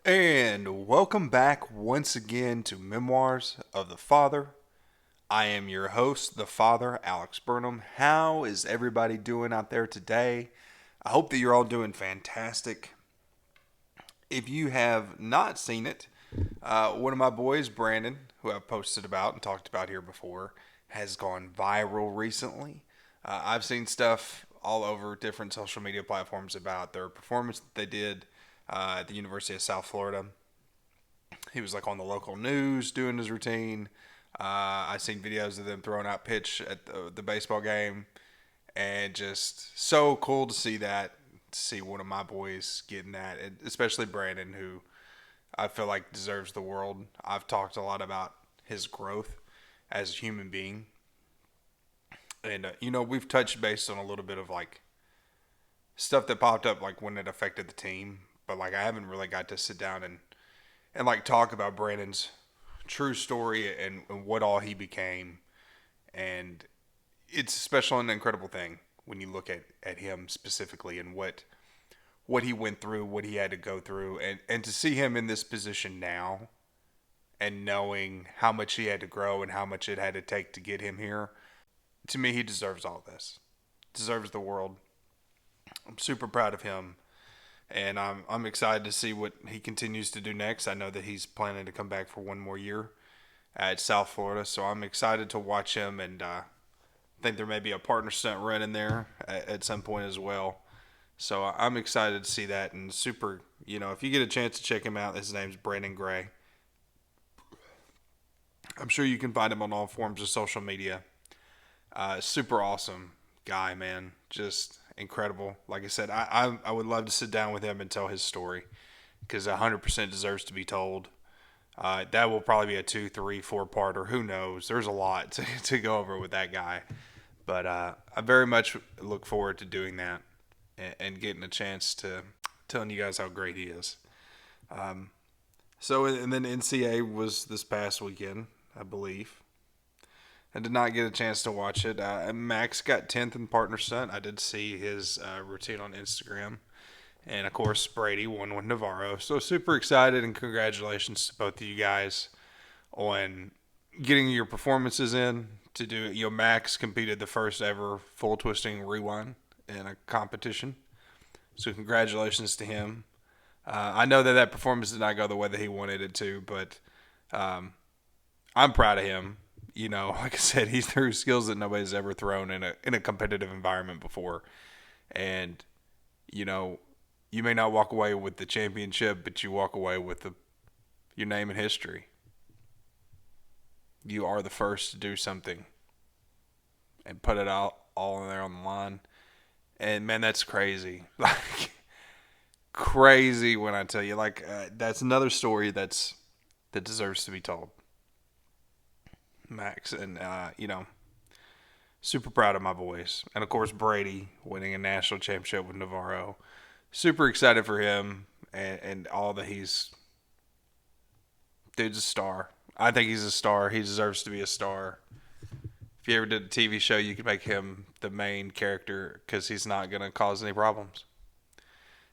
And welcome back once again to Memoirs of the Father. I am your host, the Father, Alex Burnham. How is everybody doing out there today? I hope that you're all doing fantastic. If you have not seen it, one of my boys, Brandon, who I've posted about and talked about here before, has gone viral recently. I've seen stuff all over different social media platforms about their performance that they did at the University of South Florida. He was like on the local news doing his routine. I seen videos of them throwing out pitch at the baseball game, and just so cool to see that. To see one of my boys getting that, and especially Brandon, who I feel like deserves the world. I've talked a lot about his growth as a human being, and we've touched base on a little bit of like stuff that popped up like when it affected the team, but like I haven't really got to sit down and like talk about Brandon's true story and what all he became. And it's a special and incredible thing when you look at him specifically and what he went through, what he had to go through, and to see him in this position now and knowing how much he had to grow and how much it had to take to get him here. To me, he deserves all this. Deserves the world. I'm super proud of him, and I'm excited to see what he continues to do next. I know that he's planning to come back for one more year at South Florida, so I'm excited to watch him, and think there may be a partner stunt run in there at some point as well. So I'm excited to see that, and super. If you get a chance to check him out, his name's Brandon Gray. I'm sure you can find him on all forms of social media. Super awesome guy, man. Just incredible. Like I said, I would love to sit down with him and tell his story because 100% deserves to be told. That will probably be a 2, 3, 4-parter. Who knows? There's a lot to go over with that guy. But I very much look forward to doing that and getting a chance to telling you guys how great he is. And then NCA was this past weekend, I believe. I did not get a chance to watch it. Max got 10th in partner stunt. I did see his routine on Instagram. And of course, Brady won with Navarro. So super excited and congratulations to both of you guys on getting your performances in to do it. Max competed the first ever full twisting rewind in a competition. So congratulations to him. I know that performance did not go the way that he wanted it to, but I'm proud of him. Like I said, he threw skills that nobody's ever thrown in a competitive environment before. And, you may not walk away with the championship, but you walk away with your name in history. You are the first to do something and put it all in there on the line. And man, that's crazy. Like crazy when I tell you. Like that's another story that deserves to be told. Max and super proud of my boys, and of course Brady winning a national championship with Navarro. Super excited for him and all that dude's a star. I think he's a star. He deserves to be a star. If you ever did a TV show, you could make him the main character because he's not going to cause any problems.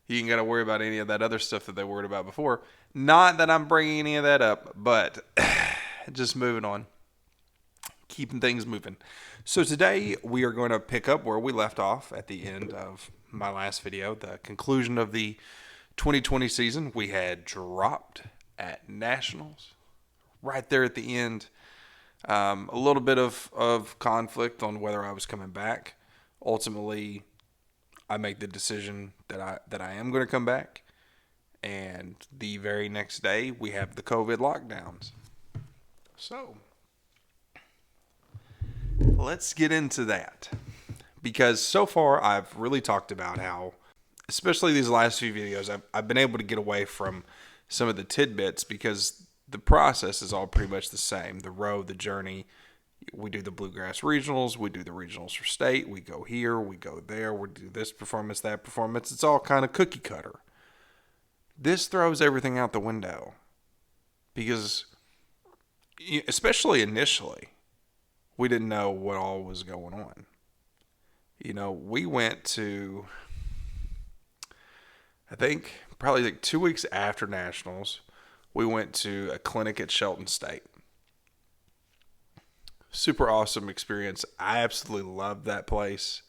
You ain't got to worry about any of that other stuff that they worried about before. Not that I'm bringing any of that up, but just moving on. Keeping things moving. So today we are going to pick up where we left off at the end of my last video, the conclusion of the 2020 season. We had dropped at Nationals right there at the end. A little bit of conflict on whether I was coming back. Ultimately, I make the decision that I am going to come back. And the very next day, we have the COVID lockdowns. So let's get into that. Because so far, I've really talked about how, especially these last few videos, I've been able to get away from some of the tidbits because the process is all pretty much the same. The road, the journey. We do the Bluegrass Regionals. We do the Regionals for state. We go here. We go there. We do this performance, that performance. It's all kind of cookie cutter. This throws everything out the window because, especially initially, we didn't know what all was going on. We went to, I think, probably like 2 weeks after nationals, we went to a clinic at Shelton State. Super awesome experience. I absolutely loved that place.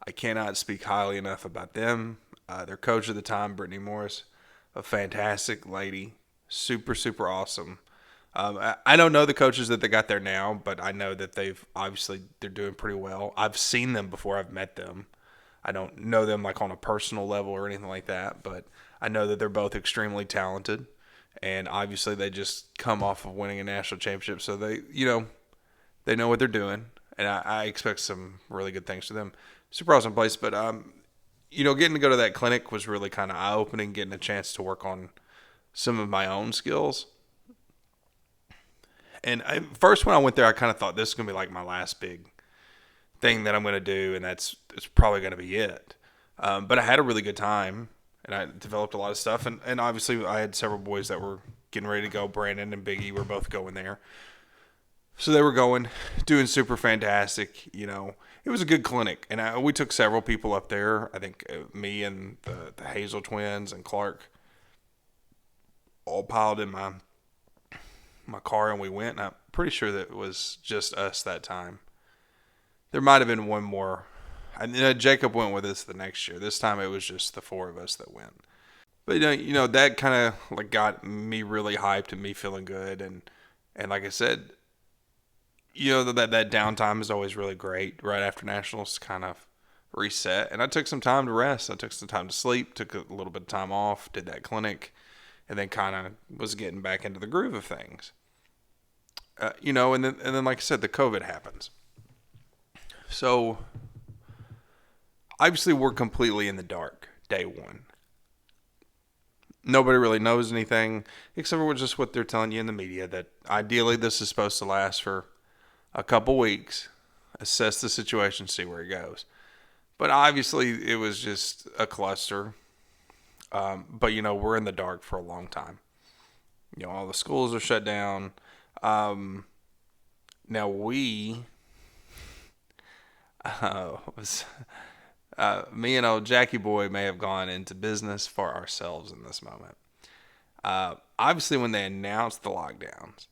I cannot speak highly enough about them. Their coach at the time, Brittany Morris, a fantastic lady. Super, super awesome. I don't know the coaches that they got there now, but I know that they're doing pretty well. I've seen them before. I've met them. I don't know them like on a personal level or anything like that, but I know that they're both extremely talented, and obviously they just come off of winning a national championship, so they know what they're doing, and I expect some really good things for them. Super awesome place, but getting to go to that clinic was really kind of eye opening, getting a chance to work on some of my own skills. And first, when I went there, I kind of thought this is going to be like my last big thing that I'm going to do, and it's probably going to be it. But I had a really good time, and I developed a lot of stuff. And obviously, I had several boys that were getting ready to go. Brandon and Biggie were both going there. So they were doing super fantastic. It was a good clinic. And we took several people up there. I think me and the Hazel twins and Clark all piled in my car, and we went. And I'm pretty sure that it was just us that time. There might have been one more. Jacob went with us the next year. This time it was just the four of us that went. But that kind of like got me really hyped and me feeling good. And like I said, that downtime is always really great right after nationals to kind of reset. And I took some time to rest. I took some time to sleep. Took a little bit of time off. Did that clinic, and then kind of was getting back into the groove of things. And then like I said, the COVID happens. So, obviously, we're completely in the dark day one. Nobody really knows anything, except for just what they're telling you in the media, that ideally this is supposed to last for a couple weeks, assess the situation, see where it goes. But obviously, it was just a cluster. But, we're in the dark for a long time. All the schools are shut down. Now, me and old Jackie Boy may have gone into business for ourselves in this moment. Obviously, when they announced the lockdowns,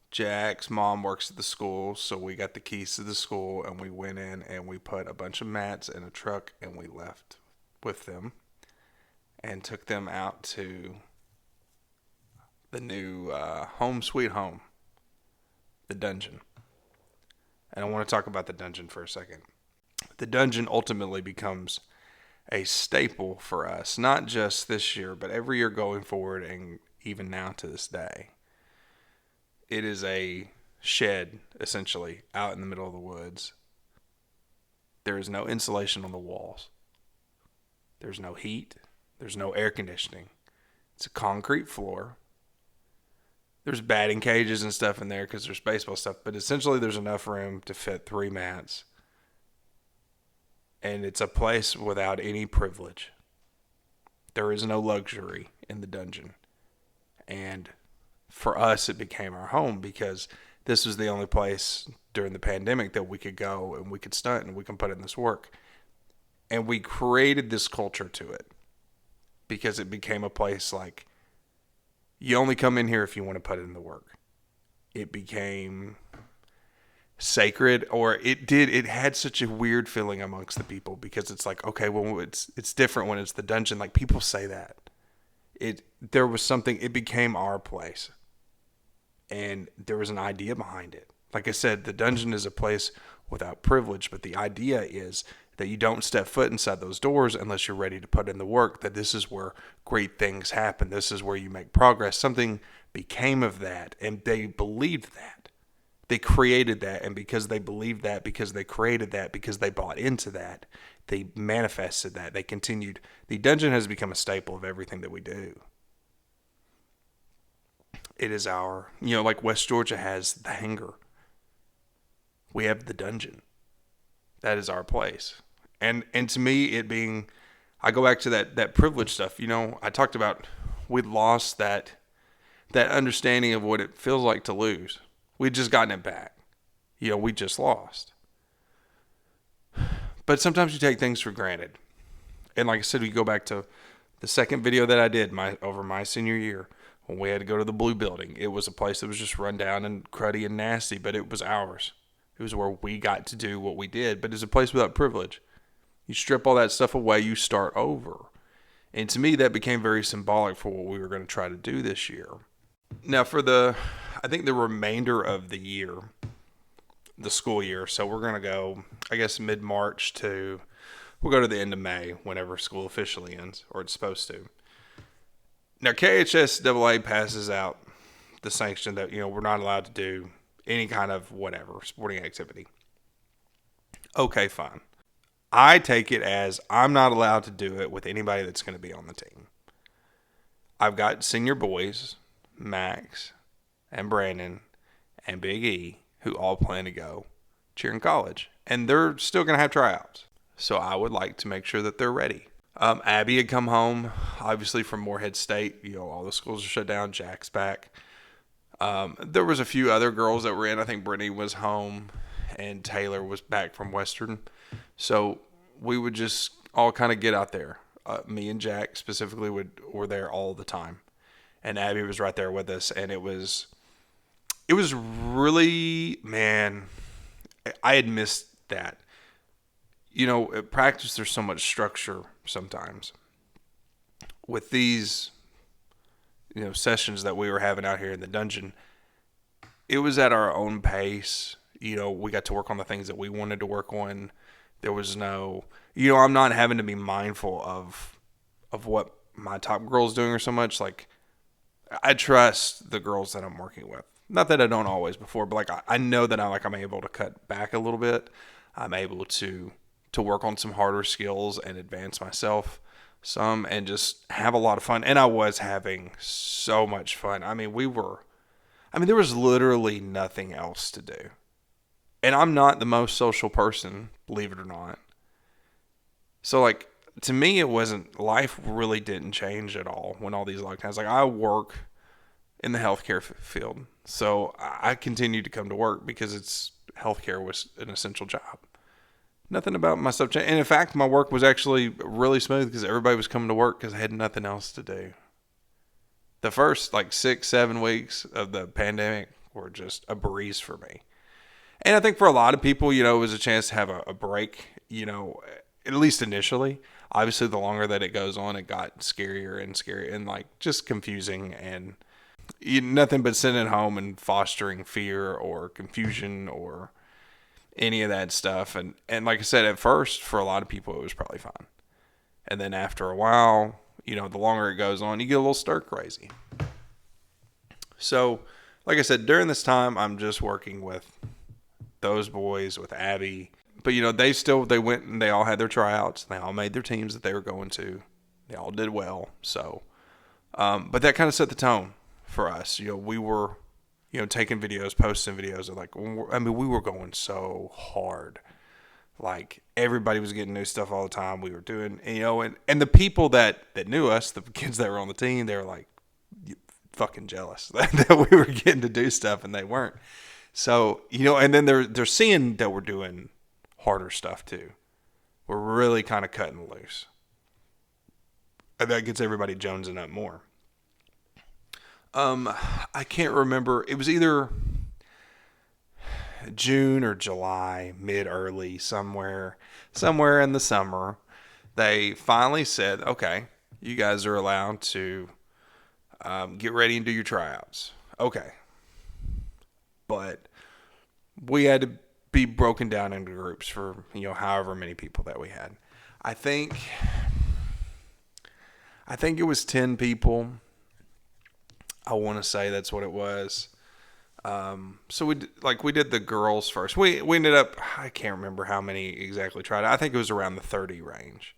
Jack's mom works at the school, so we got the keys to the school, and we went in and we put a bunch of mats in a truck, and we left with them and took them out to the new home sweet home, the dungeon. And I want to talk about the dungeon for a second. The dungeon ultimately becomes a staple for us, not just this year, but every year going forward, and even now to this day. It is a shed, essentially, out in the middle of the woods. There is no insulation on the walls. There's no heat. There's no air conditioning. It's a concrete floor. There's batting cages and stuff in there because there's baseball stuff, but essentially there's enough room to fit 3 mats. And it's a place without any privilege. There is no luxury in the dungeon. And for us, it became our home because this was the only place during the pandemic that we could go and we could stunt and we can put in this work. And we created this culture to it because it became a place like, you only come in here if you want to put in the work. It became sacred, or it had such a weird feeling amongst the people because it's like, okay, well, it's different when it's the dungeon. Like, people say that. There was something, it became our place. And there was an idea behind it. Like I said, the dungeon is a place without privilege, but the idea is that you don't step foot inside those doors unless you're ready to put in the work, that this is where great things happen. This is where you make progress. Something became of that, and they believed that. They created that, and because they believed that, because they created that, because they bought into that, they manifested that. They continued. The dungeon has become a staple of everything that we do. It is like West Georgia has the hangar. We have the dungeon. That is our place. And to me, it being, I go back to that privilege stuff. I talked about we lost that understanding of what it feels like to lose. We'd just gotten it back. We just lost. But sometimes you take things for granted. And like I said, we go back to The second video that I did over my senior year, when we had to go to the Blue Building, it was a place that was just run down and cruddy and nasty, but it was ours. It was where we got to do what we did, but it's a place without privilege. You strip all that stuff away, you start over. And to me, that became very symbolic for what we were going to try to do this year. Now, I think the remainder of the year, the school year, so we're going to go, I guess, mid-March we'll go to the end of May, whenever school officially ends, or it's supposed to. Now, KHSAA passes out the sanction that, we're not allowed to do any kind of whatever, sporting activity. Okay, fine. I take it as I'm not allowed to do it with anybody that's going to be on the team. I've got senior boys, Max and Brandon and Big E, who all plan to go cheer in college. And they're still going to have tryouts. So I would like to make sure that they're ready. Abby had come home, obviously, from Morehead State. All the schools are shut down. Jack's back. There was a few other girls that were in. I think Brittany was home and Taylor was back from Western. So we would just all kind of get out there. Me and Jack specifically were there all the time. And Abby was right there with us. And it was really, man, I had missed that. At practice, there's so much structure sometimes. With these, sessions that we were having out here in the dungeon, it was at our own pace. We got to work on the things that we wanted to work on. There was no, I'm not having to be mindful of what my top girl's doing or so much. Like, I trust the girls that I'm working with. Not that I don't always before, but I know that I'm able to cut back a little bit. I'm able to work on some harder skills and advance myself some and just have a lot of fun. And I was having so much fun. There was literally nothing else to do. And I'm not the most social person, believe it or not. So to me, life really didn't change at all when all these lockdowns, I work in the healthcare field. So I continued to come to work because healthcare was an essential job. Nothing about my stuff changed. And in fact, my work was actually really smooth because everybody was coming to work because I had nothing else to do. The first 6-7 weeks of the pandemic were just a breeze for me. And I think for a lot of people, it was a chance to have a break, at least initially. Obviously, the longer that it goes on, it got scarier and scarier and just confusing and nothing but sitting at home and fostering fear or confusion or any of that stuff. And like I said, at first, for a lot of people, it was probably fine. And then after a while, the longer it goes on, you get a little stir crazy. So, like I said, during this time, I'm just working with those boys, with Abby. But, they went and they all had their tryouts. They all made their teams that they were going to. They all did well. So, but that kind of set the tone for us. We were taking videos, posting videos of we were going so hard. Everybody was getting new stuff all the time. We were doing, and the people that knew us, the kids that were on the team, they were fucking jealous that we were getting to do stuff and they weren't. So, and then they're seeing that we're doing harder stuff too. We're really kind of cutting loose. And that gets everybody jonesing up more. I can't remember. It was either June or July, mid-early, somewhere in the summer. They finally said, okay, you guys are allowed to get ready and do your tryouts. Okay. But we had to be broken down into groups for, however many people that we had. I think it was 10 people. I want to say that's what it was. So we did the girls first. We ended up, I can't remember how many exactly tried. I think it was around the 30 range.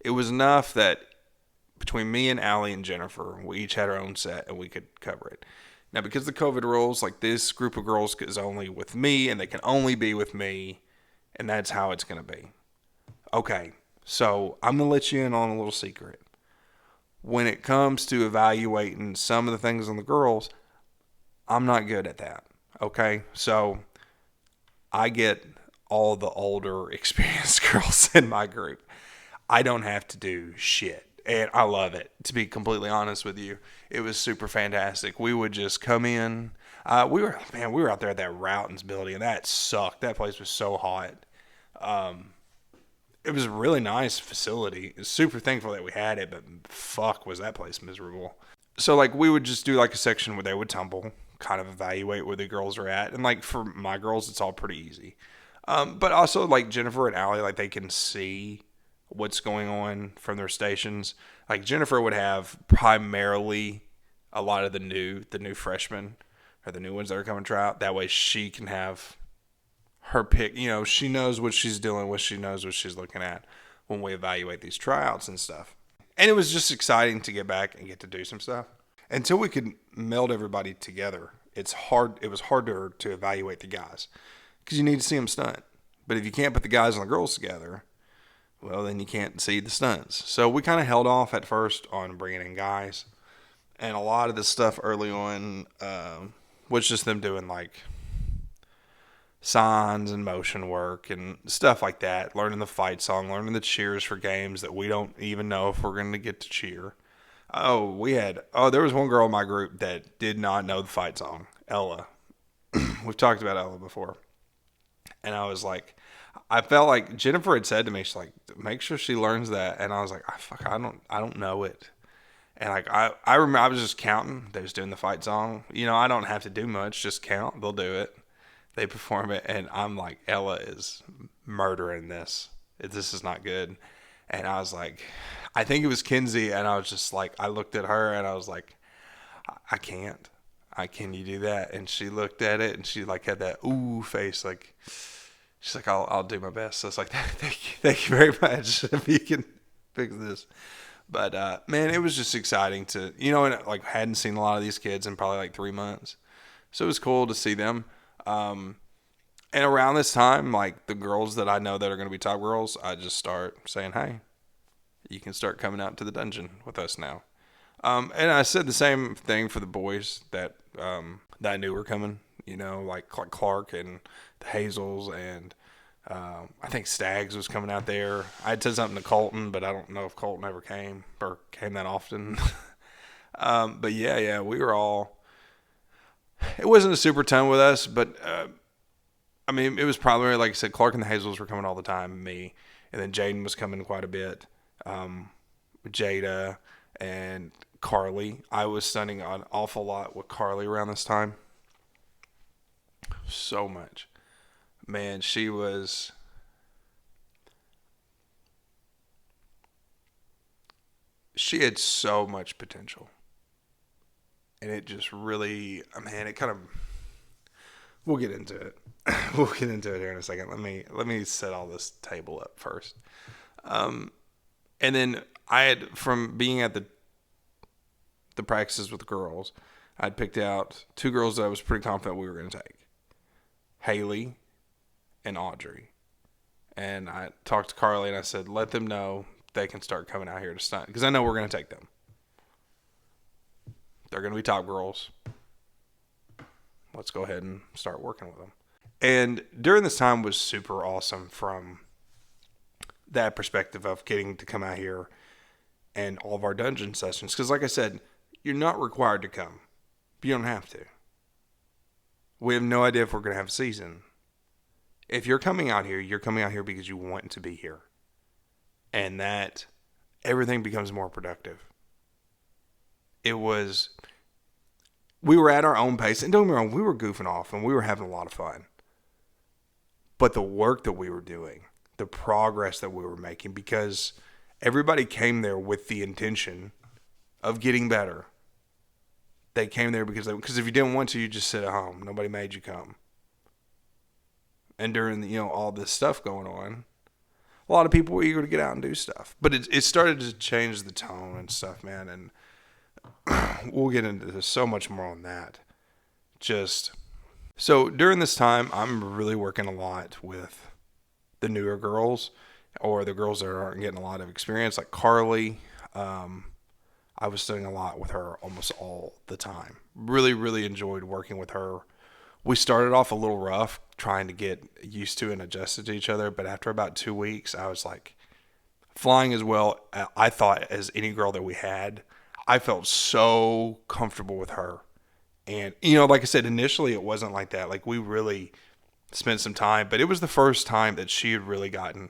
It was enough that between me and Allie and Jennifer, we each had our own set and we could cover it. Now, because the COVID rules, this group of girls is only with me and they can only be with me, and that's how it's going to be. Okay, so I'm going to let you in on a little secret. When it comes to evaluating some of the things on the girls, I'm not good at that. Okay, so I get all the older, experienced girls in my group. I don't have to do shit. And I love it, to be completely honest with you. It was super fantastic. We would just come in. We were out there at that Routens building, and that sucked. That place was so hot. It was a really nice facility. Super thankful that we had it, but fuck, was that place miserable. So, like, we would just do, like, a section where they would tumble, kind of evaluate where the girls are at. And, like, for my girls, it's all pretty easy. But also, like, Jennifer and Allie, like, they can see what's going on from their stations. Like, Jennifer would have primarily a lot of the new freshmen or the new ones that are coming to try out. That way she can have her pick. You know, she knows what she's dealing with. She knows what she's looking at when we evaluate these tryouts and stuff. And it was just exciting to get back and get to do some stuff. Until we could meld everybody together, it was harder to evaluate the guys because you need to see them stunt. But if you can't put the guys and the girls together, well, then you can't see the stunts. So we kind of held off at first on bringing in guys. And a lot of the stuff early on was just them doing like signs and motion work and stuff like that. Learning the fight song, learning the cheers for games that we don't even know if we're going to get to cheer. There was one girl in my group that did not know the fight song, Ella. We've talked about Ella before. And I was like, I felt like Jennifer had said to me, she's like, make sure she learns that. And I was like, I don't know it. And like, I remember I was just counting. They was doing the fight song. You know, I don't have to do much. Just count. They'll do it. They perform it. And I'm like, Ella is murdering this. This is not good. And I was like, I think it was Kinsey. And I was just like, I looked at her and I was like, I can't. Can you do that? And she looked at it and she like had that ooh face. Like, she's like, I'll do my best. So it's like, thank you very much. If you can fix this. But, man, it was just exciting to, you know, and like hadn't seen a lot of these kids in probably like 3 months. So it was cool to see them. And around this time, like the girls that I know that are going to be top girls, I just start saying, hey, you can start coming out to the dungeon with us now. And I said the same thing for the boys that I knew were coming, you know, like Clark and the Hazels and I think Staggs was coming out there. I had said something to Colton, but I don't know if Colton ever came or came that often. But yeah, we were all, it wasn't a super ton with us, but I mean, it was probably, like I said, Clark and the Hazels were coming all the time, me, and then Jaden was coming quite a bit, Jada and Carly. I was stunning an awful lot with Carly around this time. So much. Man, she had so much potential. And it just really, man, it kind of, we'll get into it. We'll get into it here in a second. Let me set all this table up first. And then I had, from being at the practices with the girls, I'd picked out 2 girls that I was pretty confident we were going to take. Haley and Audrey. And I talked to Carly and I said, let them know they can start coming out here to stunt. Because I know we're going to take them. They're going to be top girls. Let's go ahead and start working with them. And during this time was super awesome from that perspective of getting to come out here and all of our dungeon sessions. Because like I said, you're not required to come. But you don't have to. We have no idea if we're going to have a season. If you're coming out here, you're coming out here because you want to be here. And that everything becomes more productive. We were at our own pace. And don't get me wrong, we were goofing off and we were having a lot of fun. But the work that we were doing, the progress that we were making, because everybody came there with the intention of getting better. They came there because if you didn't want to, you just sit at home. Nobody made you come. And during all this stuff going on, a lot of people were eager to get out and do stuff. But it started to change the tone and stuff, man. And we'll get into so much more on that. So during this time, I'm really working a lot with the newer girls or the girls that aren't getting a lot of experience, like Carly. I was studying a lot with her almost all the time. Really, really enjoyed working with her. We started off a little rough trying to get used to and adjusted to each other, but after about 2 weeks, I was like, flying as well, I thought, as any girl that we had. I felt so comfortable with her. And, like I said, initially it wasn't like that. Like, we really spent some time, but it was the first time that she had really gotten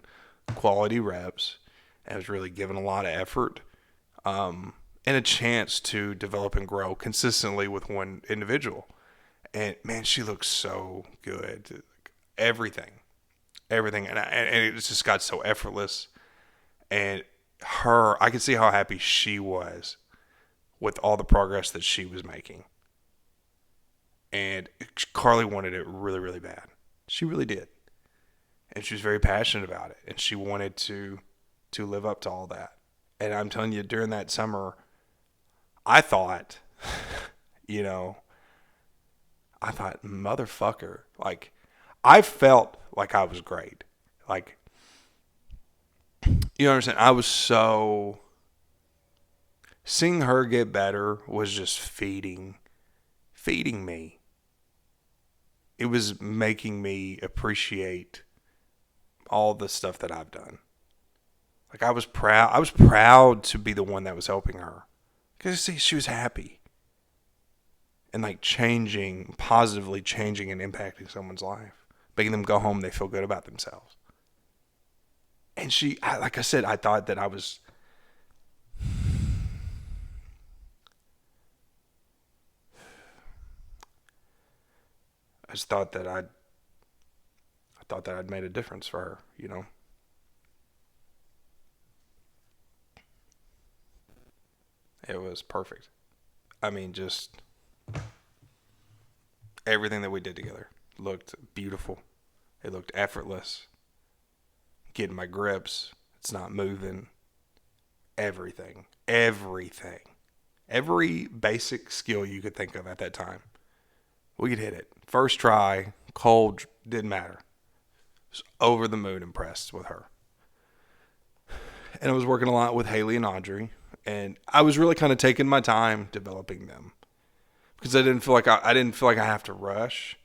quality reps and was really given a lot of effort, and a chance to develop and grow consistently with one individual. And man, she looks so good. Everything, everything, and it just got so effortless. And I could see how happy she was with all the progress that she was making. And Carly wanted it really, really bad. She really did. And she was very passionate about it. And she wanted to live up to all that. And I'm telling you, during that summer, I thought, motherfucker. Like, I felt like I was great. Like, you understand? I was so... Seeing her get better was just feeding me. It was making me appreciate all the stuff that I've done. Like, I was proud to be the one that was helping her. Because, see, she was happy. And, like, positively changing and impacting someone's life. Making them go home, they feel good about themselves. And like I said, I thought that I was... I just thought that I'd made a difference for her, It was perfect. I mean, just everything that we did together looked beautiful. It looked effortless. Getting my grips. It's not moving. Everything. Every basic skill you could think of at that time. We could hit it. First try, cold, didn't matter. I was over the moon impressed with her. And I was working a lot with Haley and Audrey. And I was really kind of taking my time developing them. Because I didn't feel like I have to rush.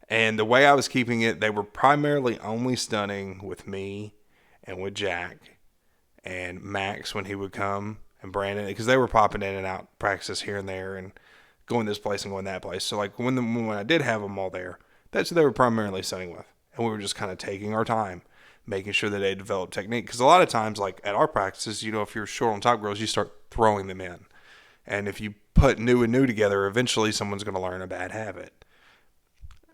And the way I was keeping it, they were primarily only stunning with me and with Jack and Max when he would come, and Brandon, because they were popping in and out practices here and there and going this place and going that place. So like when I did have them all there, that's who they were primarily stunning with. And we were just kind of taking our time, making sure that they developed technique. Because a lot of times, like at our practices, if you're short on top girls, you start throwing them in. And if you put new and new together, eventually someone's going to learn a bad habit.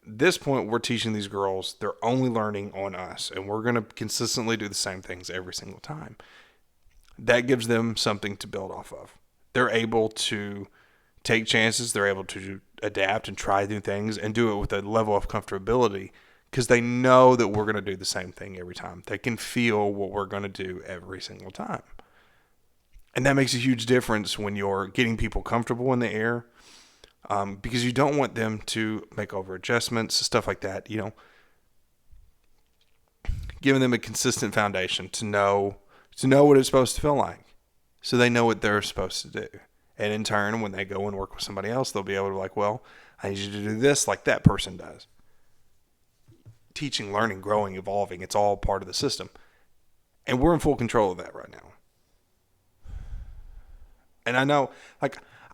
At this point, we're teaching these girls, they're only learning on us. And we're going to consistently do the same things every single time. That gives them something to build off of. They're able to take chances. They're able to adapt and try new things and do it with a level of comfortability because they know that we're going to do the same thing every time. They can feel what we're going to do every single time. And that makes a huge difference when you're getting people comfortable in the air, because you don't want them to make over adjustments, stuff like that, giving them a consistent foundation to know what it's supposed to feel like, so they know what they're supposed to do. And in turn, when they go and work with somebody else, they'll be able to well, I need you to do this like that person does. Teaching, learning, growing, evolving, it's all part of the system. And we're in full control of that right now. And I know,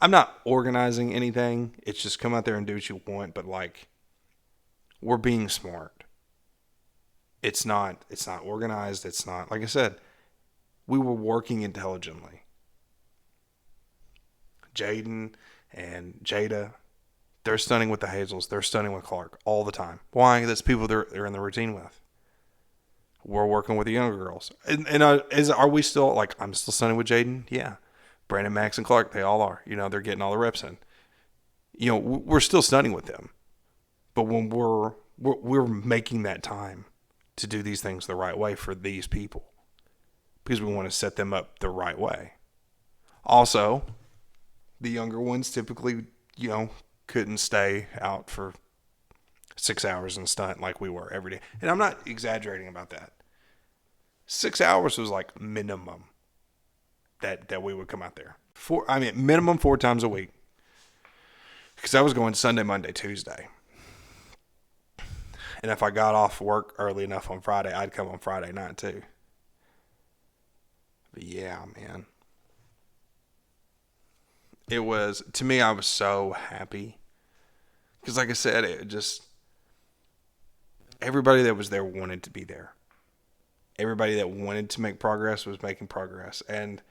I'm not organizing anything. It's just come out there and do what you want. But we're being smart. It's not organized. It's not, like I said, we were working intelligently. Jaden and Jada, they're stunning with the Hazels. They're stunning with Clark all the time. Why? That's people they're in the routine with. We're working with the younger girls. Are we still, I'm still stunning with Jaden? Yeah. Brandon, Max, and Clark, they all are. They're getting all the reps in. We're still stunning with them. But when we're making that time to do these things the right way for these people, because we want to set them up the right way. Also, the younger ones typically, couldn't stay out for 6 hours and stunt like we were every day. And I'm not exaggerating about that. 6 hours was minimum that we would come out there. Minimum 4 times a week. Because I was going Sunday, Monday, Tuesday. And if I got off work early enough on Friday, I'd come on Friday night too. But yeah, man. It was, to me, I was so happy. Because, like I said, it just, everybody that was there wanted to be there. Everybody that wanted to make progress was making progress. And,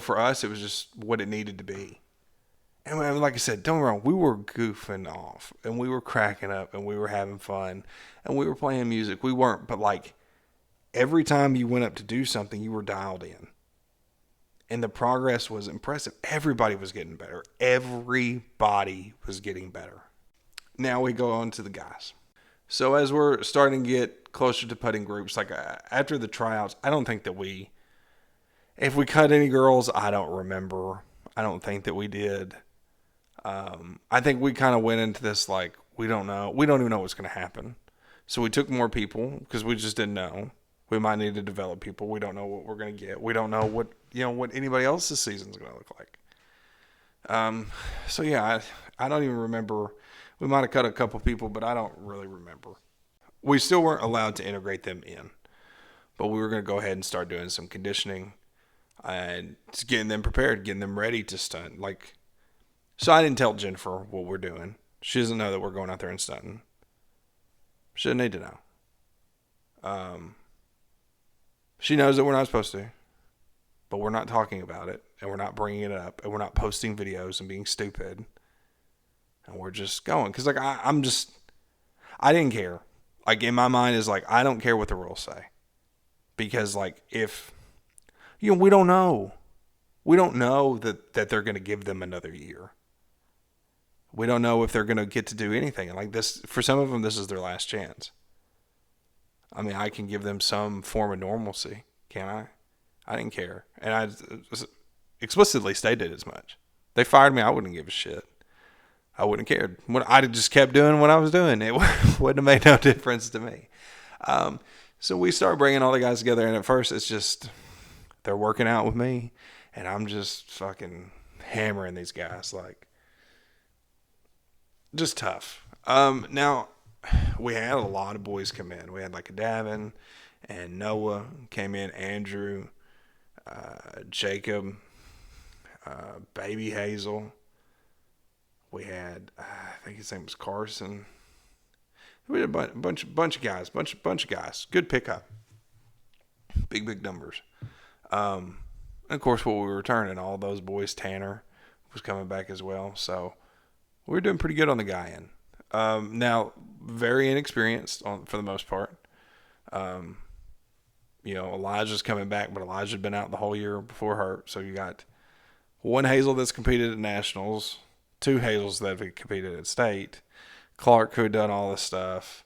for us, it was just what it needed to be. And like I said, don't get me wrong, we were goofing off and we were cracking up and we were having fun and we were playing music. We weren't, but like every time you went up to do something, you were dialed in. And the progress was impressive. Everybody was getting better. Everybody was getting better. Now we go on to the guys. So as we're starting to get closer to putting groups, like after the tryouts, I don't think that if we cut any girls, I don't remember. I don't think that we did. I think we kind of went into this like, we don't know. We don't even know what's going to happen. So we took more people because we just didn't know. We might need to develop people. We don't know what we're going to get. We don't know what anybody else's season is going to look like. So yeah, I don't even remember. We might have cut a couple people, but I don't really remember. We still weren't allowed to integrate them in, but we were going to go ahead and start doing some conditioning and just getting them prepared, getting them ready to stunt. So I didn't tell Jennifer what we're doing. She doesn't know that we're going out there and stunting. She doesn't need to know. She knows that we're not supposed to, but we're not talking about it, and we're not bringing it up, and we're not posting videos and being stupid, and we're just going. Because, I didn't care. Like, in my mind is, I don't care what the rules say. Because, if, we don't know. We don't know that they're going to give them another year. We don't know if they're going to get to do anything. And this, for some of them, this is their last chance. I mean, I can give them some form of normalcy, can't I? I didn't care. And I explicitly stated as much. They fired me, I wouldn't give a shit. I wouldn't have cared. I just kept doing what I was doing. It wouldn't have made no difference to me. So we started bringing all the guys together. And at first, it's just, they're working out with me. And I'm just fucking hammering these guys. Just tough. Now, we had a lot of boys come in. We had a Davin and Noah came in, Andrew, Jacob, Baby Hazel. We had, I think his name was Carson. We had a bunch of guys, bunch of guys. Good pickup. Big numbers. And of course, what we were returning, all those boys, Tanner was coming back as well. So we were doing pretty good on the guy end. Now, very inexperienced for the most part. Elijah's coming back, but Elijah had been out the whole year before hurt. So you got one Hazel that's competed at nationals, two Hazels that have competed at state, Clark who had done all this stuff.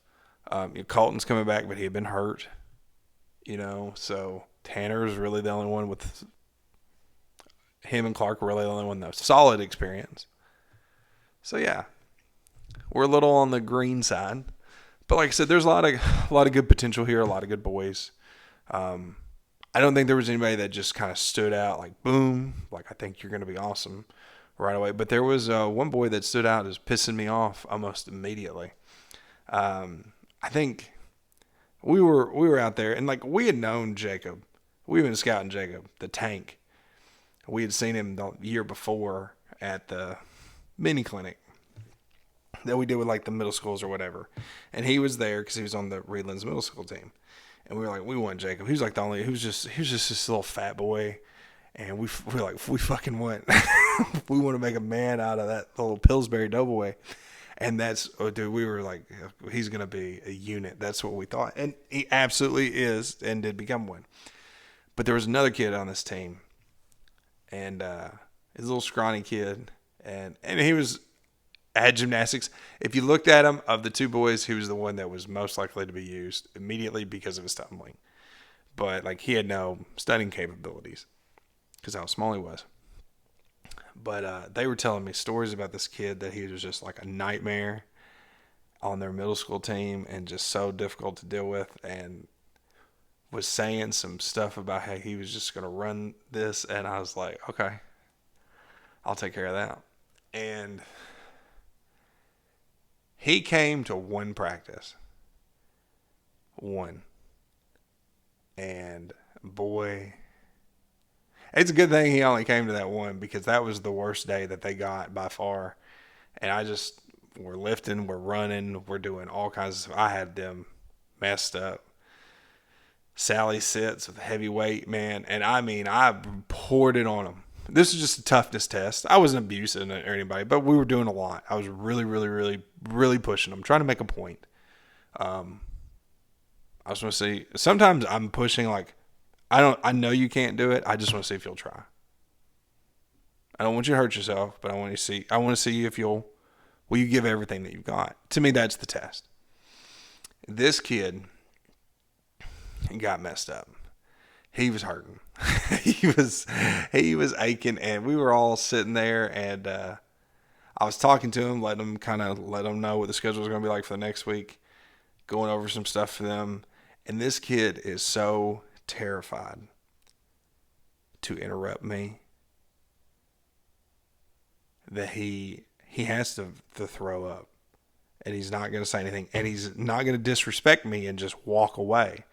Colton's coming back, but he had been hurt. So Tanner is really the only one with him and Clark were really the only one that was solid experience. So yeah, we're a little on the green side, but like I said, there's a lot of good potential here, a lot of good boys. I don't think there was anybody that just kind of stood out boom, I think you're going to be awesome right away. But there was one boy that stood out as pissing me off almost immediately. I think we were out there and we had known Jacob. We've been scouting Jacob, the tank. We had seen him the year before at the mini clinic that we did with the middle schools or whatever. And he was there because he was on the Reedlands middle school team. And we were we want Jacob. He was he was just this little fat boy. And we fucking went. We want to make a man out of that little Pillsbury Doughboy. And we were he's going to be a unit. That's what we thought. And he absolutely is and did become one. But there was another kid on this team. And his little scrawny kid. And he had gymnastics. If you looked at him, of the two boys, he was the one that was most likely to be used immediately because of his tumbling. But he had no stunning capabilities because how small he was. But they were telling me stories about this kid that he was just a nightmare on their middle school team and just so difficult to deal with, and was saying some stuff about how he was just going to run this. And I was like, okay, I'll take care of that. And he came to one practice. One. And Boy, it's a good thing he only came to that one because that was the worst day that they got by far. And we're lifting, we're running, we're doing all kinds of, I had them messed up. Sally sits with a heavy weight, man. And I mean, I poured it on him. This was just a toughness test. I wasn't abusing or anybody, but we were doing a lot. I was really, really, really, really pushing them, trying to make a point. I just want to see, sometimes I'm pushing like, I know you can't do it. I just want to see if you'll try. I don't want you to hurt yourself, but I want to see if will you give everything that you've got? To me, that's the test. This kid got messed up. He was hurting. he was aching, and we were all sitting there, and I was talking to him, let him know what the schedule was going to be like for the next week, going over some stuff for them. And this kid is so terrified to interrupt me that he has to throw up, and he's not going to say anything, and he's not going to disrespect me and just walk away.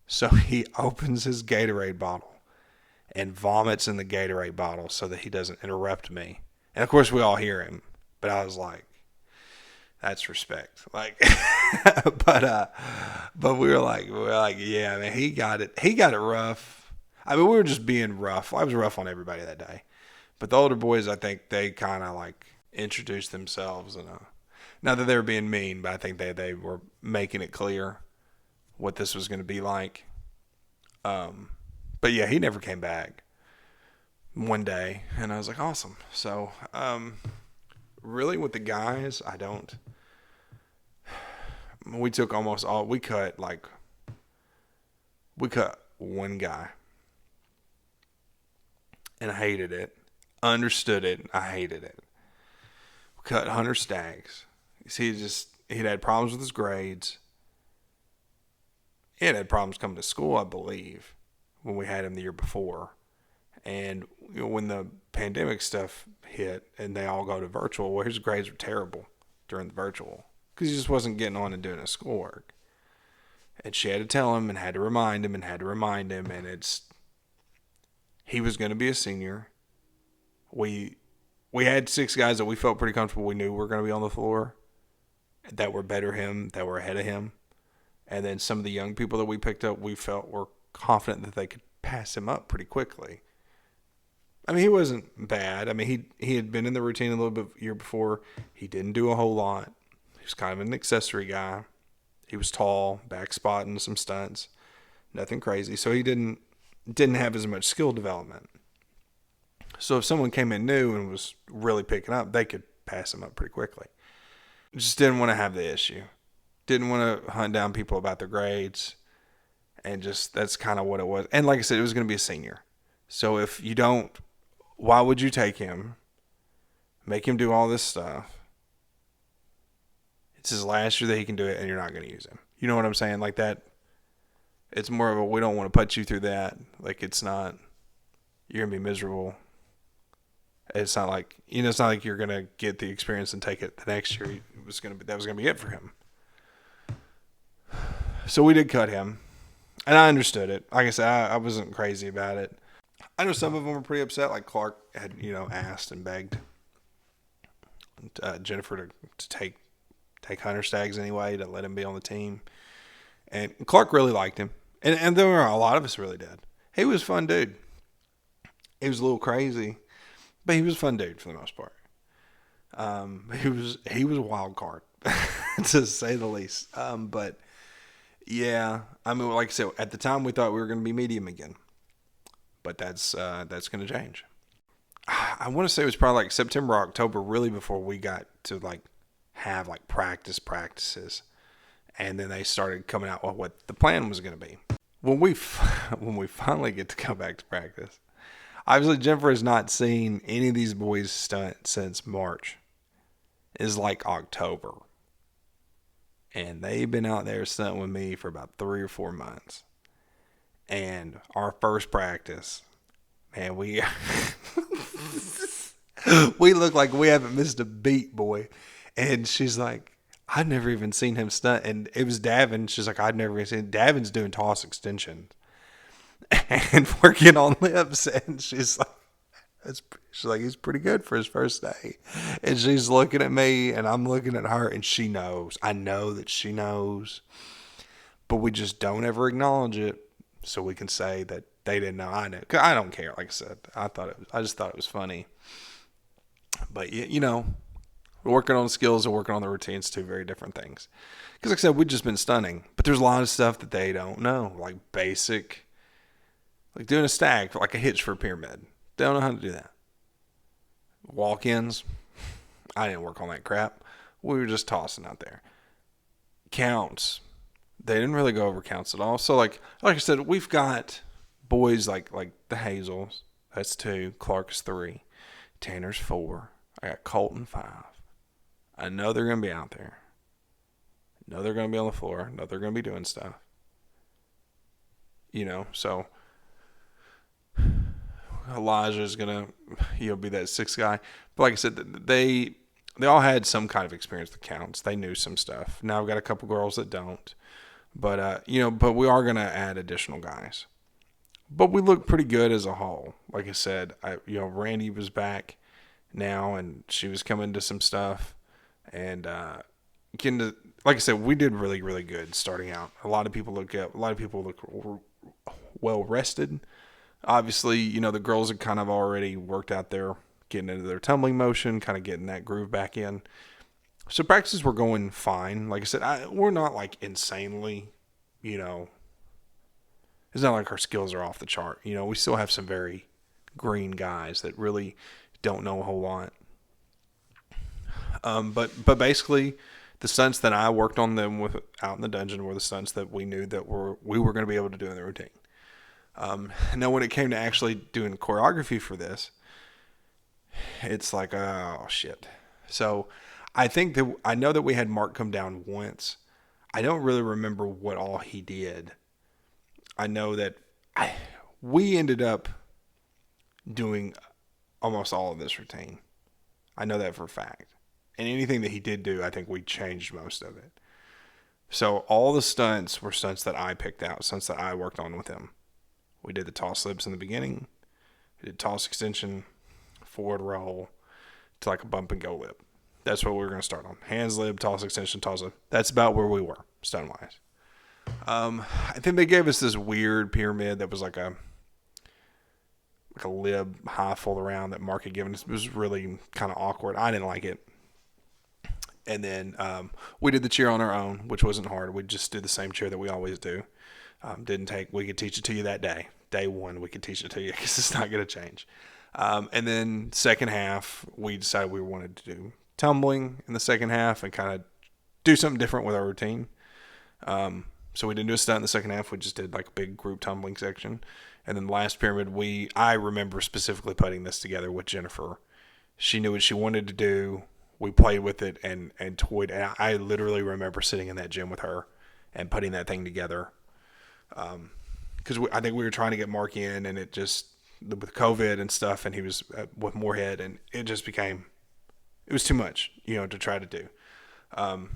So he opens his Gatorade bottle and vomits in the Gatorade bottle so that he doesn't interrupt me. And of course we all hear him, but I was like, that's respect. Like, but we were like, yeah, man, he got it rough. I mean, we were just being rough. I was rough on everybody that day. But the older boys, I think they kind of like introduced themselves, and not that they were being mean, but I think they were making it clear what this was going to be like. But yeah, he never came back one day, and I was like, awesome. So, really with the guys, we took almost all, we cut one guy, and I hated it, understood it, I hated it. We cut Hunter Staggs. He'd had problems with his grades. He had problems coming to school, I believe, when we had him the year before. And when the pandemic stuff hit and they all go to virtual, well, his grades were terrible during the virtual because he just wasn't getting on and doing his schoolwork. And she had to tell him and had to remind him, and he was going to be a senior. We had 6 guys that we felt pretty comfortable. We knew were going to be on the floor that were that were ahead of him. And then some of the young people that we picked up, we felt were confident that they could pass him up pretty quickly. I mean, he wasn't bad. I mean, he had been in the routine a little bit year before. He didn't do a whole lot. He was kind of an accessory guy. He was tall, back spotting some stunts, nothing crazy. So he didn't have as much skill development. So if someone came in new and was really picking up, they could pass him up pretty quickly. Just didn't want to have the issue. Didn't want to hunt down people about their grades. And just, that's kind of what it was. And like I said, it was going to be a senior. So if you don't, why would you take him, make him do all this stuff? It's his last year that he can do it, and you're not going to use him. You know what I'm saying? Like that, it's more of a, we don't want to put you through that. Like it's not, you're going to be miserable. It's not like, it's not like you're going to get the experience and take it the next year. That was going to be it for him. So we did cut him, and I understood it. Like I said, I wasn't crazy about it. I know some of them were pretty upset. Like Clark had, asked and begged Jennifer to take Hunter Staggs anyway, to let him be on the team. And Clark really liked him, and there were a lot of us really did. He was a fun dude. He was a little crazy, but he was a fun dude for the most part. He was a wild card, to say the least. But yeah, I mean, like I said, at the time we thought we were going to be medium again, but that's going to change. I want to say it was probably like September, October, really before we got to like have like practices, and then they started coming out with what the plan was going to be. When we finally get to come back to practice, obviously Jennifer has not seen any of these boys stunt since March. It's like October. And they've been out there stunting with me for about 3 or 4 months. And our first practice, man, we look like we haven't missed a beat, boy. And she's like, I'd never even seen him stunt. And it was Davin. She's like, I'd never even seen Davin's doing toss extensions. and working on lips. And she's like, he's pretty good for his first day. And she's looking at me and I'm looking at her and she knows. I know that she knows, but we just don't ever acknowledge it so we can say that they didn't know I knew. 'Cause I don't care. Like I said, I just thought it was funny. But working on the skills and working on the routines, two very different things. Because like I said, we've just been stunning. But there's a lot of stuff that they don't know, like basic, like doing a stack, like a hitch for a pyramid. They don't know how to do that. Walk-ins, I didn't work on that crap. We were just tossing out there. Counts, they didn't really go over counts at all. So like I said, we've got boys like the Hazels. That's 2. Clark's 3. Tanner's 4. I got Colton 5. I know they're going to be out there. I know they're going to be on the floor. I know they're going to be doing stuff. So Elijah's going to be that 6th guy. But like I said, they all had some kind of experience with counts. They knew some stuff. Now I've got a couple girls that don't. But, but we are going to add additional guys. But we look pretty good as a whole. Like I said, Randy was back now, and she was coming to some stuff. And like I said, we did really, really good starting out. A lot of people look well rested. Obviously, the girls had kind of already worked out there, getting into their tumbling motion, kind of getting that groove back in. So practices were going fine. Like I said, we're not like insanely, it's not like our skills are off the chart. We still have some very green guys that really don't know a whole lot. But basically, the stunts that I worked on them with out in the dungeon were the stunts that we knew that we were going to be able to do in the routine. Now, when it came to actually doing choreography for this, it's like, oh shit. So I know that we had Mark come down once. I don't really remember what all he did. I know that we ended up doing almost all of this routine. I know that for a fact. And anything that he did do, I think we changed most of it. So all the stunts were stunts that I picked out, stunts that I worked on with him. We did the toss lips in the beginning. We did toss extension, forward roll to like a bump and go lip. That's what we were going to start on. Hands lib, toss extension, toss lip. That's about where we were, stunt-wise. I think they gave us this weird pyramid that was like a lib high fold around that Mark had given us. It was really kind of awkward. I didn't like it. And then we did the cheer on our own, which wasn't hard. We just did the same cheer that we always do. We could teach it to you that day. Day one, we could teach it to you because it's not going to change. And then second half, we decided we wanted to do tumbling in the second half and kind of do something different with our routine. So we didn't do a stunt in the second half. We just did like a big group tumbling section. And then the last pyramid, I remember specifically putting this together with Jennifer. She knew what she wanted to do. We played with it and toyed. And I literally remember sitting in that gym with her and putting that thing together. Because I think we were trying to get Mark in, and it just, with COVID and stuff, and he was with Moorhead, and it was too much, to try to do.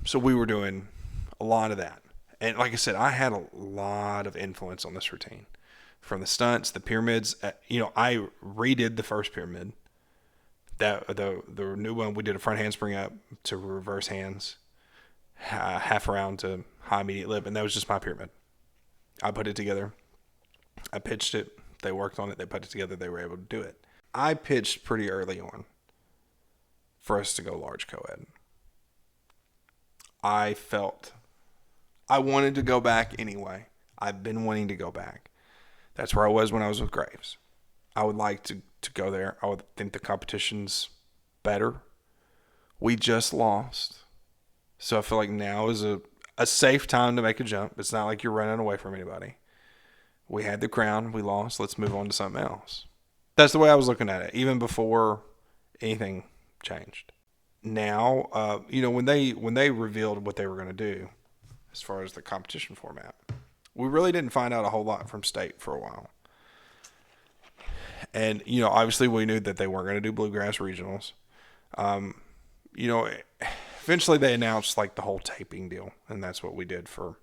So we were doing a lot of that. And like I said, I had a lot of influence on this routine. From the stunts, the pyramids, I redid the first pyramid. The new one, we did a front handspring up to reverse hands, half around to high immediate lip, and that was just my pyramid. I put it together. I pitched it. They worked on it. They put it together. They were able to do it. I pitched pretty early on for us to go large co-ed. I felt I wanted to go back anyway. I've been wanting to go back. That's where I was when I was with Graves. I would like to go there. I would think the competition's better. We just lost. So I feel like now is a safe time to make a jump. It's not like you're running away from anybody. We had the crown. We lost. Let's move on to something else. That's the way I was looking at it, even before anything changed. Now, when they revealed what they were going to do as far as the competition format, we really didn't find out a whole lot from state for a while. And, obviously we knew that they weren't going to do bluegrass regionals. Eventually they announced like the whole taping deal, and that's what we did for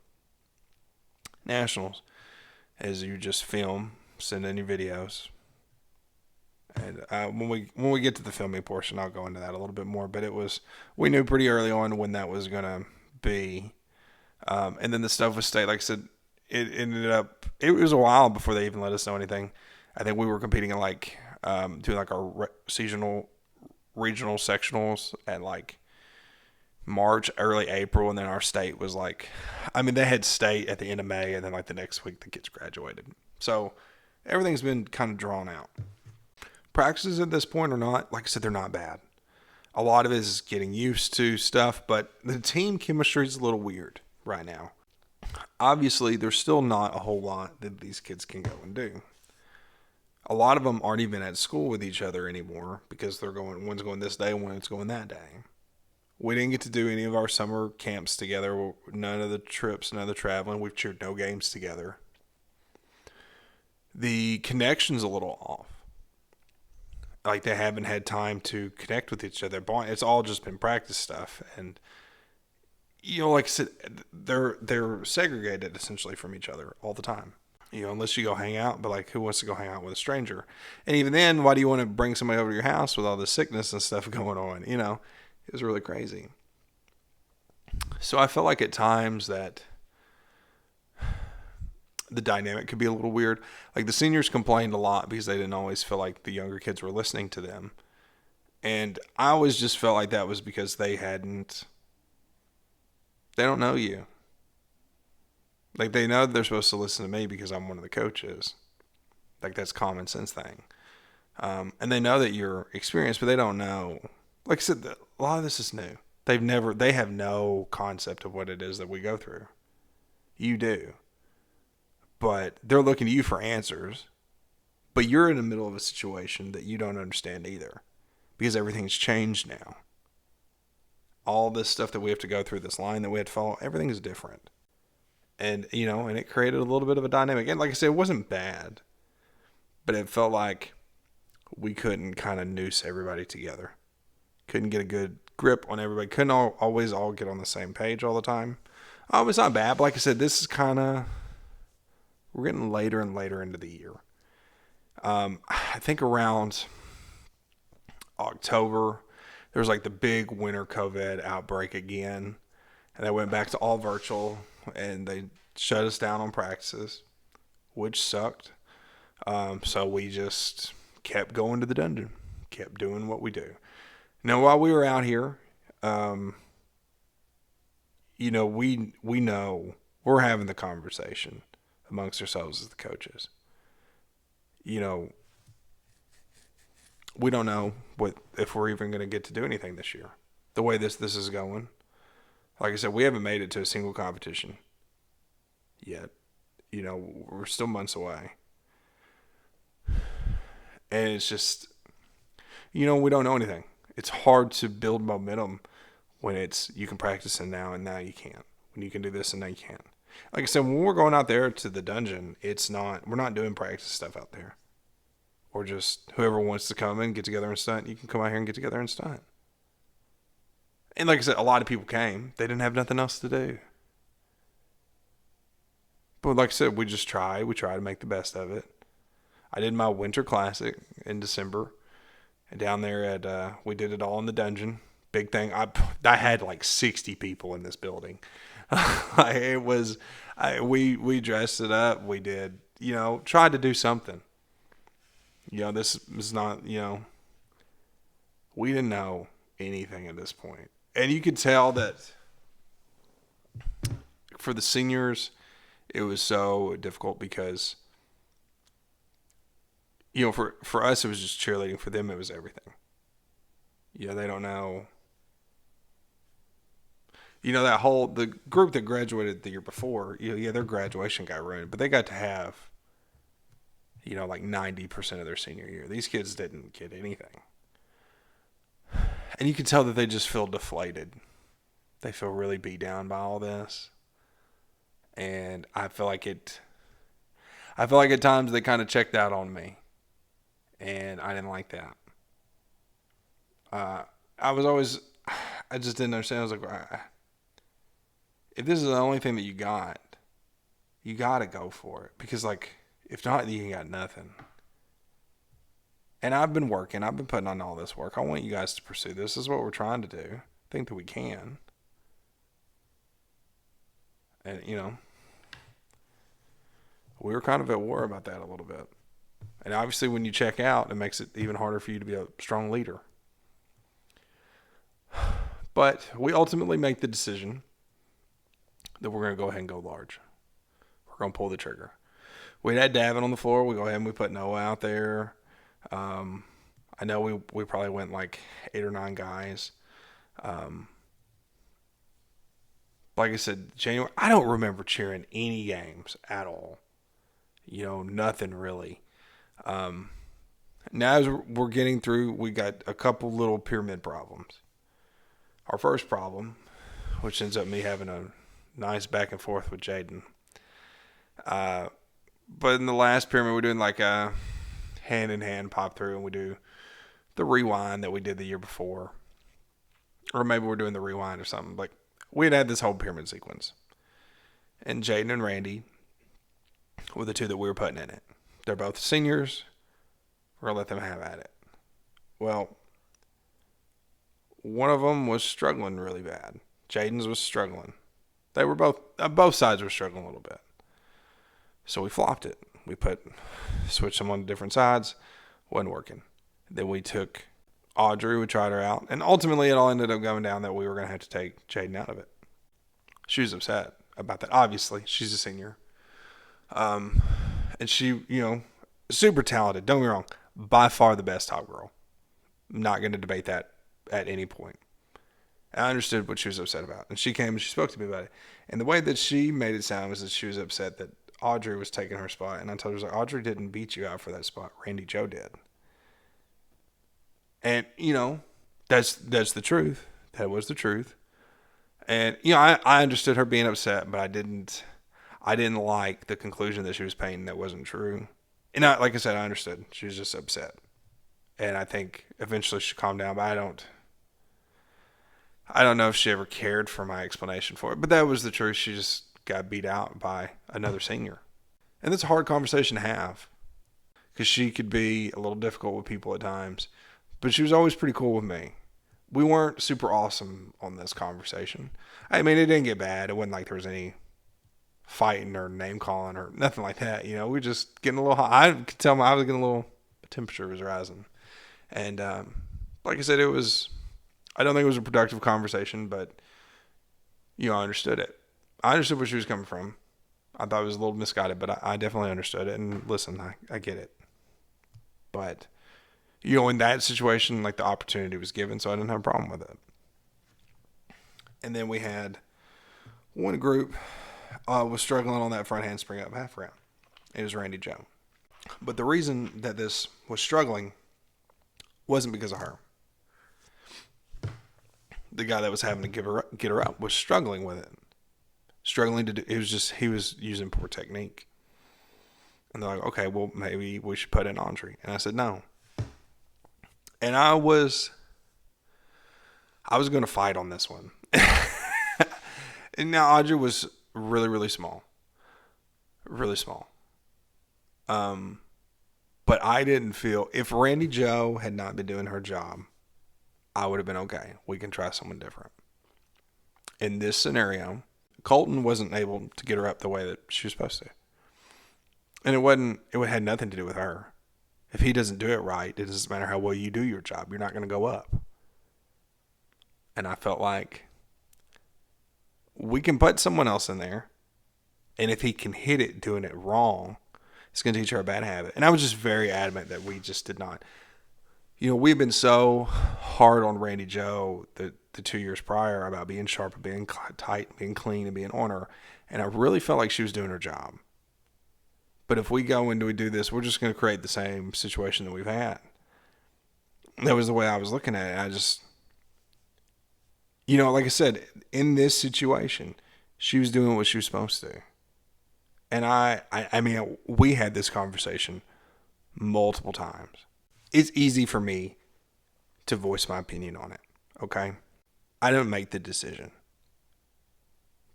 nationals. Is you just film send any videos. And when we get to the filming portion, I'll go into that a little bit more. But we knew pretty early on when that was gonna be. And then the stuff with state, like I said, it ended up. It was a while before they even let us know anything. I think we were competing in doing like our seasonal, regional sectionals at like March, early April, and then our state was they had state at the end of May, and then like the next week the kids graduated. So everything's been kind of drawn out. Practices at this point are not, like I said, they're not bad. A lot of it is getting used to stuff, but the team chemistry is a little weird right now. Obviously, there's still not a whole lot that these kids can go and do. A lot of them aren't even at school with each other anymore because one's going this day, one's going that day. We didn't get to do any of our summer camps together. None of the trips, none of the traveling. We've cheered no games together. The connection's a little off. Like they haven't had time to connect with each other. It's all just been practice stuff, and like I said, they're segregated essentially from each other all the time. Unless you go hang out, but like who wants to go hang out with a stranger? And even then, why do you want to bring somebody over to your house with all this sickness and stuff going on? It was really crazy. So I felt like at times that the dynamic could be a little weird. Like the seniors complained a lot because they didn't always feel like the younger kids were listening to them. And I always just felt like that was because they don't know you. Like they know they're supposed to listen to me because I'm one of the coaches. Like that's a common sense thing. And they know that you're experienced, but they don't know. Like I said, a lot of this is new. They have no concept of what it is that we go through. You do. But they're looking to you for answers. But you're in the middle of a situation that you don't understand either. Because everything's changed now. All this stuff that we have to go through, this line that we have to follow, everything's different. And, and it created a little bit of a dynamic. And like I said, it wasn't bad. But it felt like we couldn't kind of noose everybody together. Couldn't get a good grip on everybody. Couldn't always all get on the same page all the time. It's not bad. But like I said, this is we're getting later and later into the year. I think around October, there was like the big winter COVID outbreak again. And they went back to all virtual. And they shut us down on practices, which sucked. So we just kept going to the dungeon, kept doing what we do. Now, while we were out here, we know we're having the conversation amongst ourselves as the coaches. We don't know if we're even going to get to do anything this year. The way this is going. Like I said, we haven't made it to a single competition yet. We're still months away. And it's just, we don't know anything. It's hard to build momentum when you can practice and now you can't. When you can do this and now you can't. Like I said, when we're going out there to the dungeon, we're not doing practice stuff out there. Or just whoever wants to come and get together and stunt, you can come out here and get together and stunt. And like I said, a lot of people came. They didn't have nothing else to do. But like I said, we just try. We try to make the best of it. I did my winter classic in December. And down there we did it all in the dungeon. Big thing. I had like 60 people in this building. We dressed it up. We did, tried to do something. This is not, we didn't know anything at this point. And you could tell that for the seniors, it was so difficult because, for us, it was just cheerleading. For them, it was everything. They don't know. The group that graduated the year before, their graduation got ruined, but they got to have, like 90% of their senior year. These kids didn't get anything. And you can tell that they just feel deflated. They feel really beat down by all this. And I feel like at times they kind of checked out on me. And I didn't like that. I just didn't understand. I was like, if this is the only thing that you got to go for it. Because If not, you ain't got nothing. And I've been working. I've been putting on all this work. I want you guys to pursue this. This is what we're trying to do. I think that we can. And, we were kind of at war about that a little bit. And obviously when you check out, it makes it even harder for you to be a strong leader. But we ultimately make the decision that we're going to go ahead and go large. We're going to pull the trigger. We had Davin on the floor. We go ahead and we put Noah out there. I know we probably went like 8 or 9 guys. Like I said, January, I don't remember cheering any games at all. Nothing really. Now as we're getting through, we got a couple little pyramid problems. Our first problem, which ends up me having a nice back and forth with Jaden. But in the last pyramid, we're doing like a hand-in-hand pop through, and we do the rewind that we did the year before. Or maybe we're doing the rewind or something. Like, we had this whole pyramid sequence. And Jaden and Randy were the 2 that we were putting in it. They're both seniors. We're going to let them have at it. Well, one of them was struggling really bad. Jaden's was struggling. They were both sides were struggling a little bit. So we flopped it. We switched them on different sides. Wasn't working. Then we took Audrey. We tried her out. And ultimately it all ended up going down that we were going to have to take Jaden out of it. She was upset about that. Obviously, she's a senior. And she, super talented. Don't get me wrong. By far the best top girl. I'm not going to debate that at any point. I understood what she was upset about. And she came and she spoke to me about it. And the way that she made it sound was that she was upset that Audrey was taking her spot. And I told her, Audrey didn't beat you out for that spot. Randy Joe did. And, that's the truth. That was the truth. And, I understood her being upset, but I didn't like the conclusion that she was painting that wasn't true. And like I said, I understood. She was just upset. And I think eventually she calmed down, but I don't know if she ever cared for my explanation for it. But that was the truth. She just got beat out by another senior. And that's a hard conversation to have. Because she could be a little difficult with people at times. But she was always pretty cool with me. We weren't super awesome on this conversation. I mean, it didn't get bad. It wasn't like there was any fighting or name calling or nothing like that. We were just getting a little hot. I could tell I was getting a little, the temperature was rising. And like I said, I don't think it was a productive conversation, but, I understood it. I understood where she was coming from. I thought it was a little misguided, but I definitely understood it. And listen, I get it. But, in that situation, like the opportunity was given, so I didn't have a problem with it. And then we had one group was struggling on that front handspring up half round. It was Randy Joe. But the reason that this was struggling wasn't because of her. The guy that was having to get her up was struggling with it. Struggling to do, he was using poor technique. And they're like, okay, well, maybe we should put in Audrey. And I said, no. And I was going to fight on this one. And now Audrey was really, really small. Really small. But I didn't feel, if Randy Joe had not been doing her job, I would have been okay. We can try someone different. In this scenario, Colton wasn't able to get her up the way that she was supposed to. And it had nothing to do with her. If he doesn't do it right, it doesn't matter how well you do your job. You're not going to go up. And I felt like we can put someone else in there. And if he can hit it doing it wrong, it's going to teach her a bad habit. And I was just very adamant that we just did not. We've been so hard on Randy Joe the 2 years prior about being sharp and being tight, being clean and being on her. And I really felt like she was doing her job. But if we go and we do this, we're just going to create the same situation that we've had. That was the way I was looking at it. I just, like I said, in this situation, she was doing what she was supposed to. And I mean, we had this conversation multiple times. It's easy for me to voice my opinion on it, okay? I don't make the decision.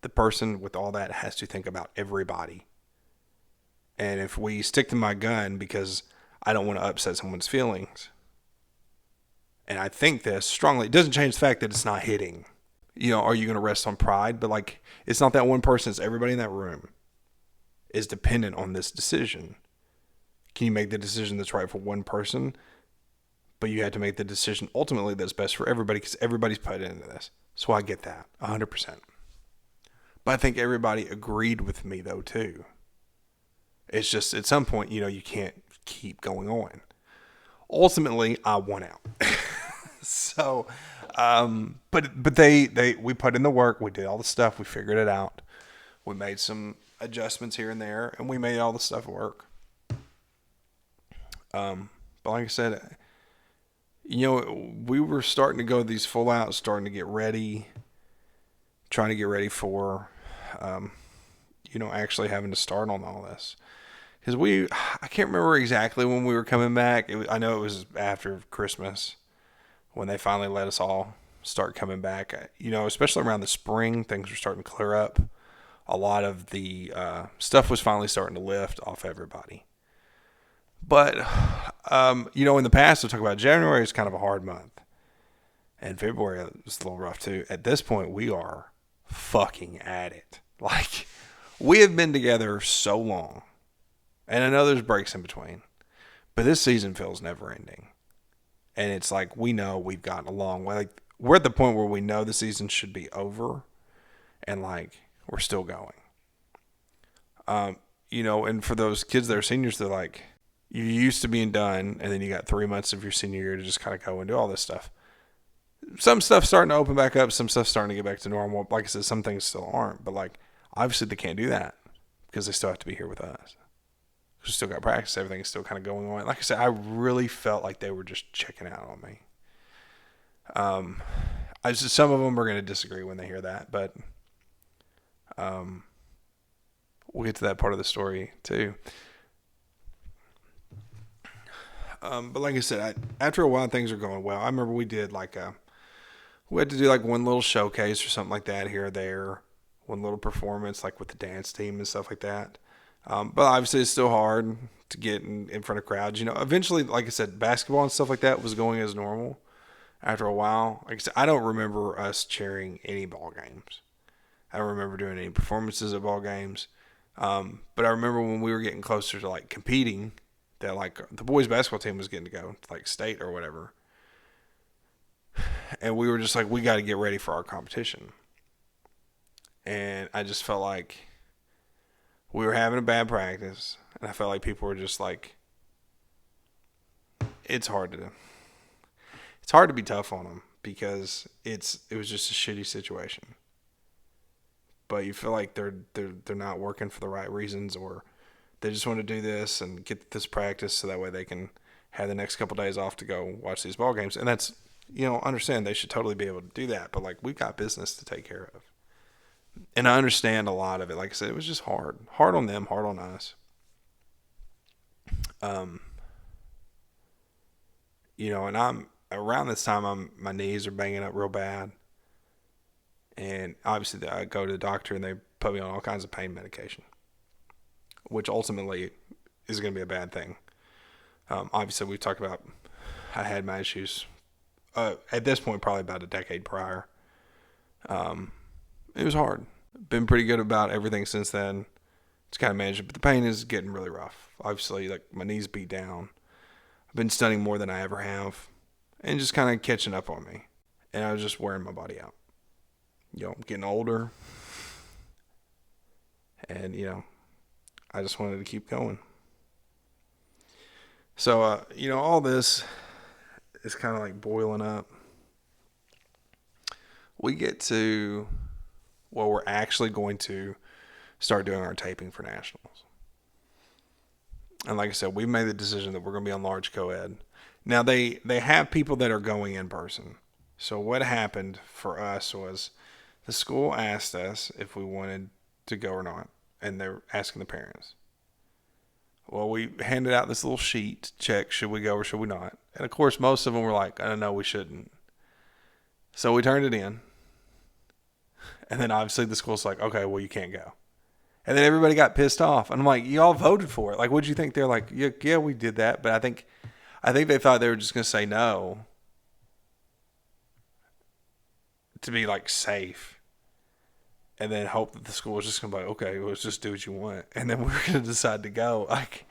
The person with all that has to think about everybody. And if we stick to my gun because I don't want to upset someone's feelings, and I think this strongly, it doesn't change the fact that it's not hitting. Are you going to rest on pride? But like, it's not that one person, it's everybody in that room is dependent on this decision. Can you make the decision that's right for one person? But you have to make the decision ultimately that's best for everybody because everybody's put into this. So I get that 100%. But I think everybody agreed with me though too. It's just at some point, you can't keep going on. Ultimately, I won out. So, but we put in the work. We did all the stuff. We figured it out. We made some adjustments here and there, and we made all the stuff work. But like I said, we were starting to go these full out, starting to get ready, trying to get ready for, actually having to start on all this. Because I can't remember exactly when we were coming back. I know it was after Christmas when they finally let us all start coming back. Especially around the spring, things were starting to clear up. A lot of the stuff was finally starting to lift off everybody. But, in the past, we talk about January is kind of a hard month. And February was a little rough too. At this point, we are fucking at it. Like, we have been together so long. And I know there's breaks in between. But this season feels never ending. And it's like, we know we've gotten a long way. Like, we're at the point where we know the season should be over. And like, we're still going. And for those kids that are seniors, they're like, you're used to being done. And then you got 3 months of your senior year to just kind of go and do all this stuff. Some stuff's starting to open back up. Some stuff's starting to get back to normal. Like I said, some things still aren't. But like, obviously they can't do that because they still have to be here with us. We still got practice. Everything's still kind of going on. Like I said, I really felt like they were just checking out on me. Some of them are going to disagree when they hear that, but we'll get to that part of the story too. But like I said, after a while, things are going well. I remember we had to do like one little showcase or something like that here or there. One little performance like with the dance team and stuff like that. But obviously it's still hard to get in front of crowds. Eventually, like I said, basketball and stuff like that was going as normal after a while. Like I said, I don't remember us cheering any ball games. I don't remember doing any performances at ball games. But I remember when we were getting closer to like competing, that like the boys basketball team was getting to go to like state or whatever. And we were just like, we got to get ready for our competition. And I just felt like we were having a bad practice, and I felt like people were just like, it's hard to be tough on them because it was just a shitty situation. But you feel like they're not working for the right reasons, or they just want to do this and get this practice so that way they can have the next couple days off to go watch these ball games. And that's, understand they should totally be able to do that, but like we've got business to take care of. And I understand a lot of it. Like I said, it was just hard on them, hard on us. And I'm around this time, my knees are banging up real bad. And obviously I go to the doctor and they put me on all kinds of pain medication, which ultimately is going to be a bad thing. Obviously we talked about, I had my issues, at this point, probably about a decade prior. It was hard. Been pretty good about everything since then. It's kind of managed it, but the pain is getting really rough. Obviously, like my knees beat down. I've been studying more than I ever have, and just kind of catching up on me. And I was just wearing my body out. I'm getting older, and I just wanted to keep going. So all this is kind of like boiling up. We get to, we're actually going to start doing our taping for nationals. And like I said, we've made the decision that we're going to be on large co-ed. Now they have people that are going in person. So what happened for us was the school asked us if we wanted to go or not. And they're asking the parents. Well, we handed out this little sheet to check, should we go or should we not? And of course, most of them were like, I don't know, we shouldn't. So we turned it in. And then obviously the school's like, okay, well, you can't go. And then everybody got pissed off. And I'm like, y'all voted for it. Like, what'd you think? They're like, yeah, we did that. But I think they thought they were just going to say no to be like safe. And then hope that the school was just going to be like, okay, well, let's just do what you want. And then we were going to decide to go. Like,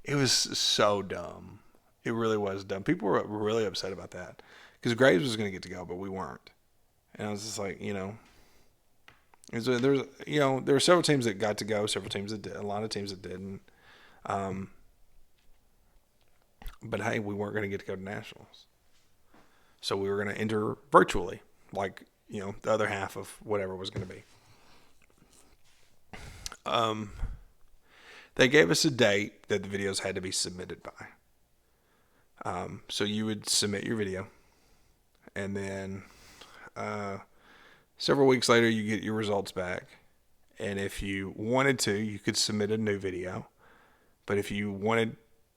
it was so dumb. It really was dumb. People were really upset about that. Because Graves was going to get to go, but we weren't. And I was just like, there were several teams that got to go, several teams that did, a lot of teams that didn't. But hey, we weren't going to get to go to nationals, so we were going to enter virtually, like the other half of whatever was going to be. They gave us a date that the videos had to be submitted by. So you would submit your video, and then several weeks later, you get your results back. And if you wanted to, you could submit a new video. But if you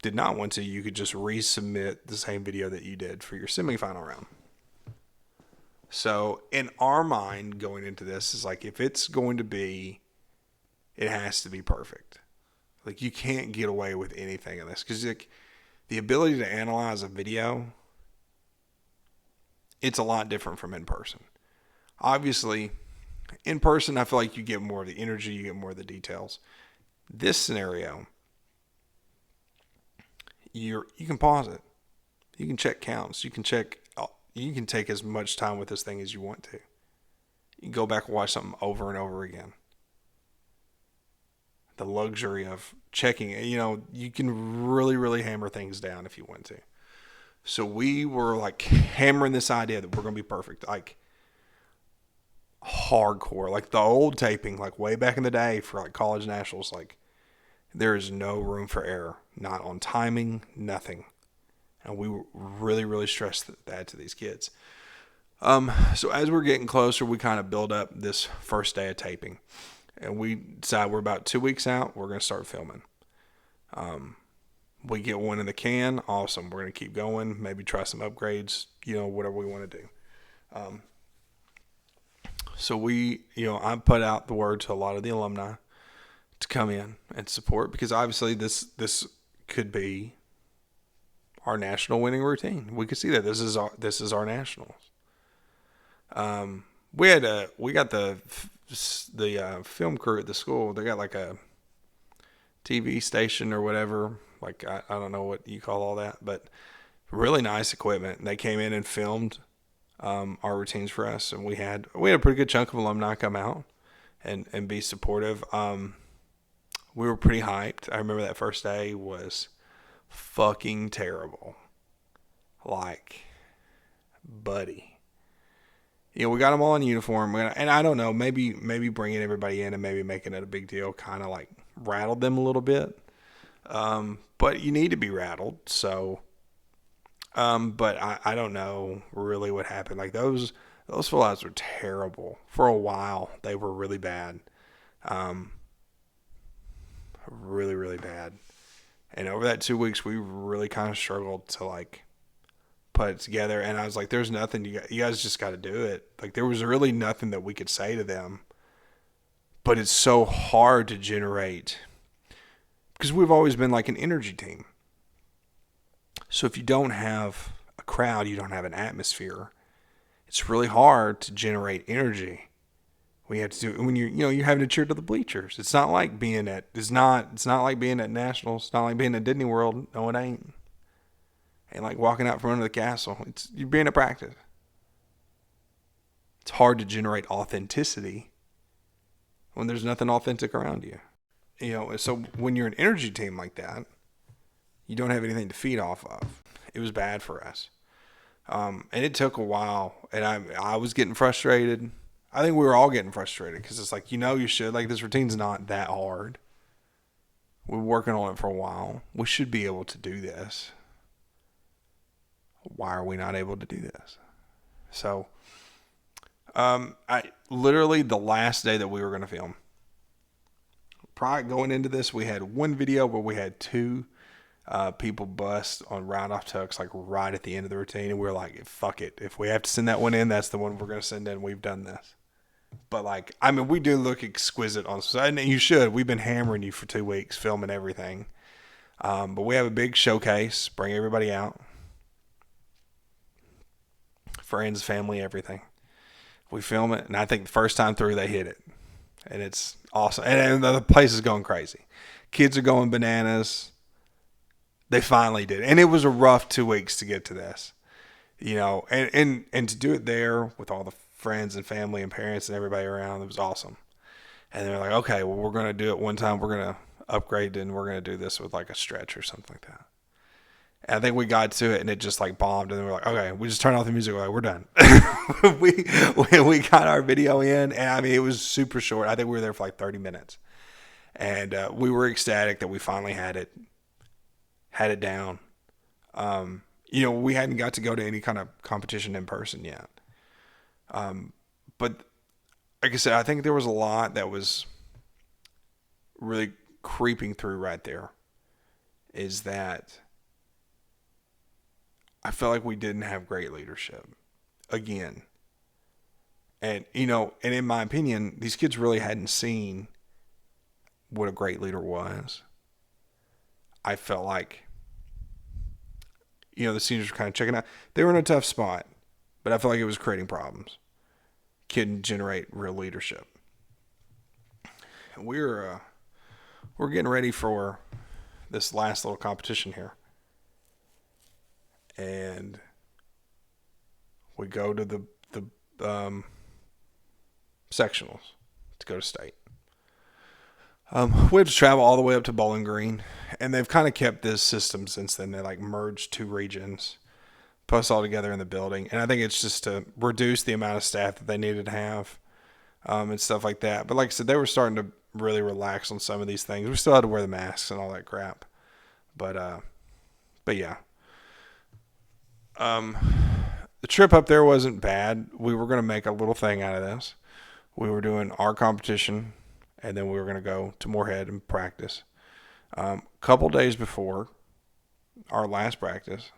did not want to, you could just resubmit the same video that you did for your semifinal round. So in our mind going into this is like, if it's going to be, it has to be perfect. Like, you can't get away with anything in this. Because like, the ability to analyze a video, it's a lot different from in person. Obviously, in person, I feel like you get more of the energy, you get more of the details. This scenario, you can pause it. You can check counts. You can take as much time with this thing as you want to. You can go back and watch something over and over again. The luxury of checking it, you can really, really hammer things down if you want to. So we were like hammering this idea that we're going to be perfect. Like, hardcore, like the old taping, like way back in the day for like college nationals, like there is no room for error, not on timing, nothing. And we really, really stressed that to these kids. So as we're getting closer, we kind of build up this first day of taping, and we decide we're about 2 weeks out. We're going to start filming. We get one in the can. Awesome. We're going to keep going. Maybe try some upgrades, whatever we want to do. So I put out the word to a lot of the alumni to come in and support, because obviously this could be our national winning routine. We could see that this is our nationals. We got the film crew at the school. They got like a TV station or whatever. Like, I don't know what you call all that, but really nice equipment. They came in and filmed our routines for us, and we had a pretty good chunk of alumni come out and be supportive. We were pretty hyped. I remember that first day was fucking terrible. Like, buddy, we got them all in uniform, and I don't know, maybe bringing everybody in and maybe making it a big deal kind of like rattled them a little bit. But you need to be rattled, so. But I don't know really what happened. Like, those fallouts were terrible. For a while, they were really bad. Really, really bad. And over that 2 weeks, we really kind of struggled to like put it together. And I was like, there's nothing, you guys just got to do it. Like, there was really nothing that we could say to them. But it's so hard to generate, because we've always been like an energy team. So if you don't have a crowd, you don't have an atmosphere, it's really hard to generate energy. We have to do it when you're having to cheer to the bleachers. It's not like being at like being at nationals. It's not like being at Disney World. No, it ain't. And like walking out from under the castle. You're being at practice. It's hard to generate authenticity when there's nothing authentic around you. So when you're an energy team like that, you don't have anything to feed off of. It was bad for us. And it took a while, and I was getting frustrated. I think we were all getting frustrated, because it's like, you should, like, this routine's not that hard. We're working on it for a while. We should be able to do this. Why are we not able to do this? So, literally the last day that we were going to film, prior going into this, we had one video where we had two people bust on round off tucks, like right at the end of the routine, and we were like, fuck it, if we have to send that one in, that's the one we're going to send in. We've done this. But like, I mean, we do look exquisite on side, and you should. We've been hammering you for 2 weeks, filming everything. But we have a big showcase. Bring everybody out, friends, family, everything. We film it, and I think the first time through they hit it, and it's awesome. And the place is going crazy. Kids are going bananas. They finally did, and it was a rough 2 weeks to get to this, and to do it there with all the friends and family and parents and everybody around. It was awesome. And they're like, okay, well, we're going to do it one time. We're going to upgrade and we're going to do this with like a stretch or something like that. And I think we got to it and it just like bombed. And we're like, okay, we just turned off the music. We're like, we're done. we got our video in, and I mean, it was super short. I think we were there for like 30 minutes. And we were ecstatic that we finally had it down. We hadn't got to go to any kind of competition in person yet. But like I said, I think there was a lot that was really creeping through right there. Is that I felt like we didn't have great leadership again. And, and in my opinion, these kids really hadn't seen what a great leader was. I felt like, the seniors were kind of checking out. They were in a tough spot, but I felt like it was creating problems. Couldn't generate real leadership. And we're getting ready for this last little competition here. And we go to the sectionals to go to state. We have to travel all the way up to Bowling Green, and they've kind of kept this system since then. They like merged 2 regions, put us all together in the building, and I think it's just to reduce the amount of staff that they needed to have, and stuff like that. But like I said, they were starting to really relax on some of these things. We still had to wear the masks and all that crap, but yeah. The trip up there wasn't bad. We were going to make a little thing out of this. We were doing our competition, and then we were going to go to Moorhead and practice. Couple days before our last practice,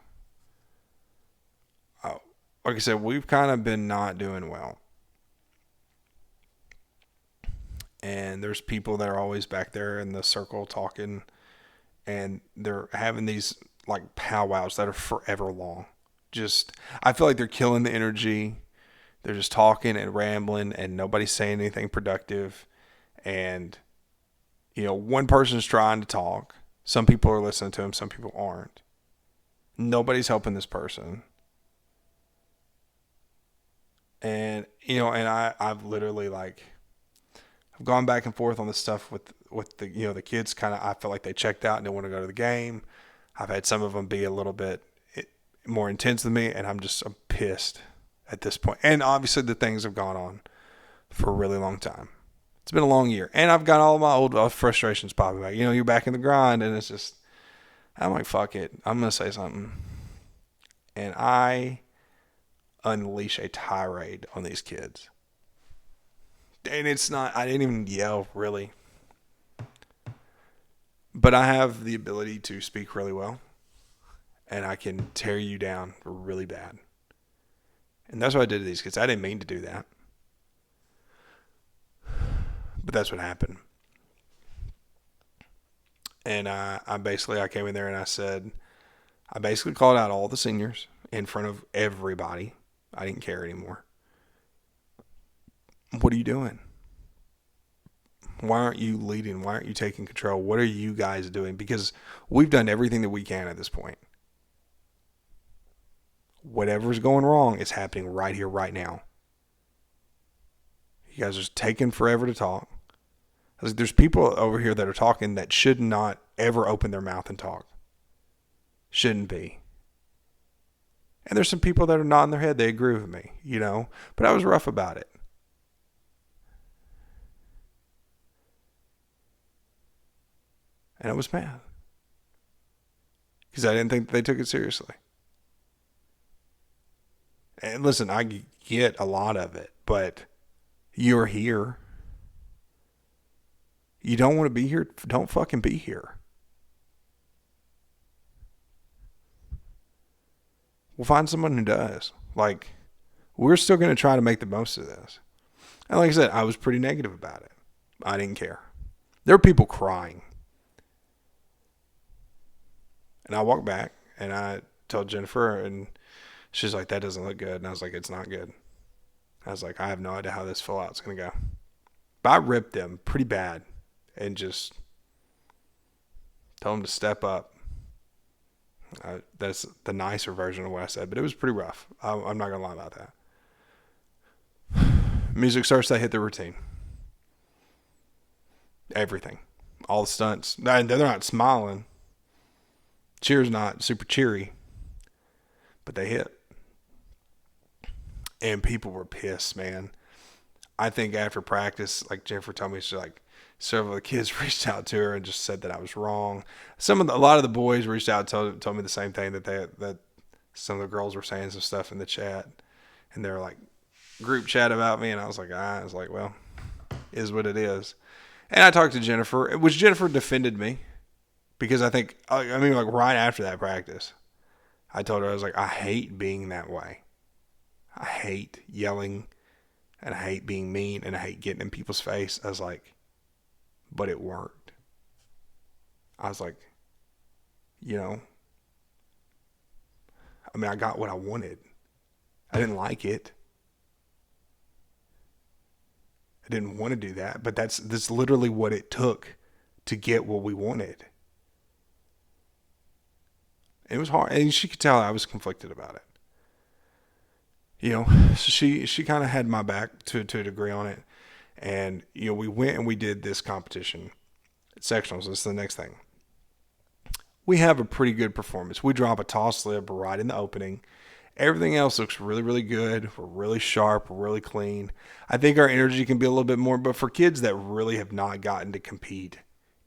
like I said, we've kind of been not doing well. And there's people that are always back there in the circle talking, and they're having these like powwows that are forever long. I feel like they're killing the energy. They're just talking and rambling, and nobody's saying anything productive. And, one person's trying to talk. Some people are listening to him. Some people aren't. Nobody's helping this person. And, I've literally I've gone back and forth on this stuff with the, the kids kind of, I feel like they checked out and didn't want to go to the game. I've had some of them be a little bit more intense than me, and I'm pissed at this point. And obviously the things have gone on for a really long time. It's been a long year, and I've got all my old frustrations popping back. You're back in the grind, and it's just, I'm like, fuck it. I'm going to say something. And I unleash a tirade on these kids. And I didn't even yell, really. But I have the ability to speak really well. And I can tear you down really bad. And that's what I did to these kids. I didn't mean to do that. But that's what happened. And I came in there and I basically called out all the seniors in front of everybody. I didn't care anymore. What are you doing? Why aren't you leading? Why aren't you taking control? What are you guys doing? Because we've done everything that we can at this point. Whatever's going wrong is happening right here, right now. You guys are taking forever to talk. There's people over here that are talking that should not ever open their mouth and talk. Shouldn't be. And there's some people that are nodding their head. They agree with me, But I was rough about it. And I was mad. Because I didn't think they took it seriously. And listen, I get a lot of it, but you're here. You don't want to be here? Don't fucking be here. We'll find someone who does. We're still going to try to make the most of this. And like I said, I was pretty negative about it. I didn't care. There were people crying. And I walked back and I told Jennifer, and she's like, that doesn't look good. And I was like, it's not good. I was like, I have no idea how this full out's going to go. But I ripped them pretty bad and just told them to step up. That's the nicer version of what I said, but it was pretty rough. I'm not going to lie about that. Music starts to hit the routine. Everything. All the stunts. They're not smiling. Cheer's not super cheery, but they hit. And people were pissed, man. I think after practice, like Jennifer told me, she's like, several of the kids reached out to her and just said that I was wrong. A lot of the boys reached out and told me the same thing, that some of the girls were saying some stuff in the chat, and they were like group chat about me, and I was like, well, is what it is. And I talked to Jennifer, which Jennifer defended me, because I think, like right after that practice, I told her, I was like, I hate being that way. I hate yelling, and I hate being mean, and I hate getting in people's face. I was like, but it worked. I was like, I got what I wanted. I didn't like it. I didn't want to do that, but that's literally what it took to get what we wanted. It was hard, and she could tell I was conflicted about it. So she kind of had my back to a degree on it. And, we went and we did this competition. Sectionals, that's the next thing. We have a pretty good performance. We drop a toss lip right in the opening. Everything else looks really, really good. We're really sharp. We're really clean. I think our energy can be a little bit more, but for kids that really have not gotten to compete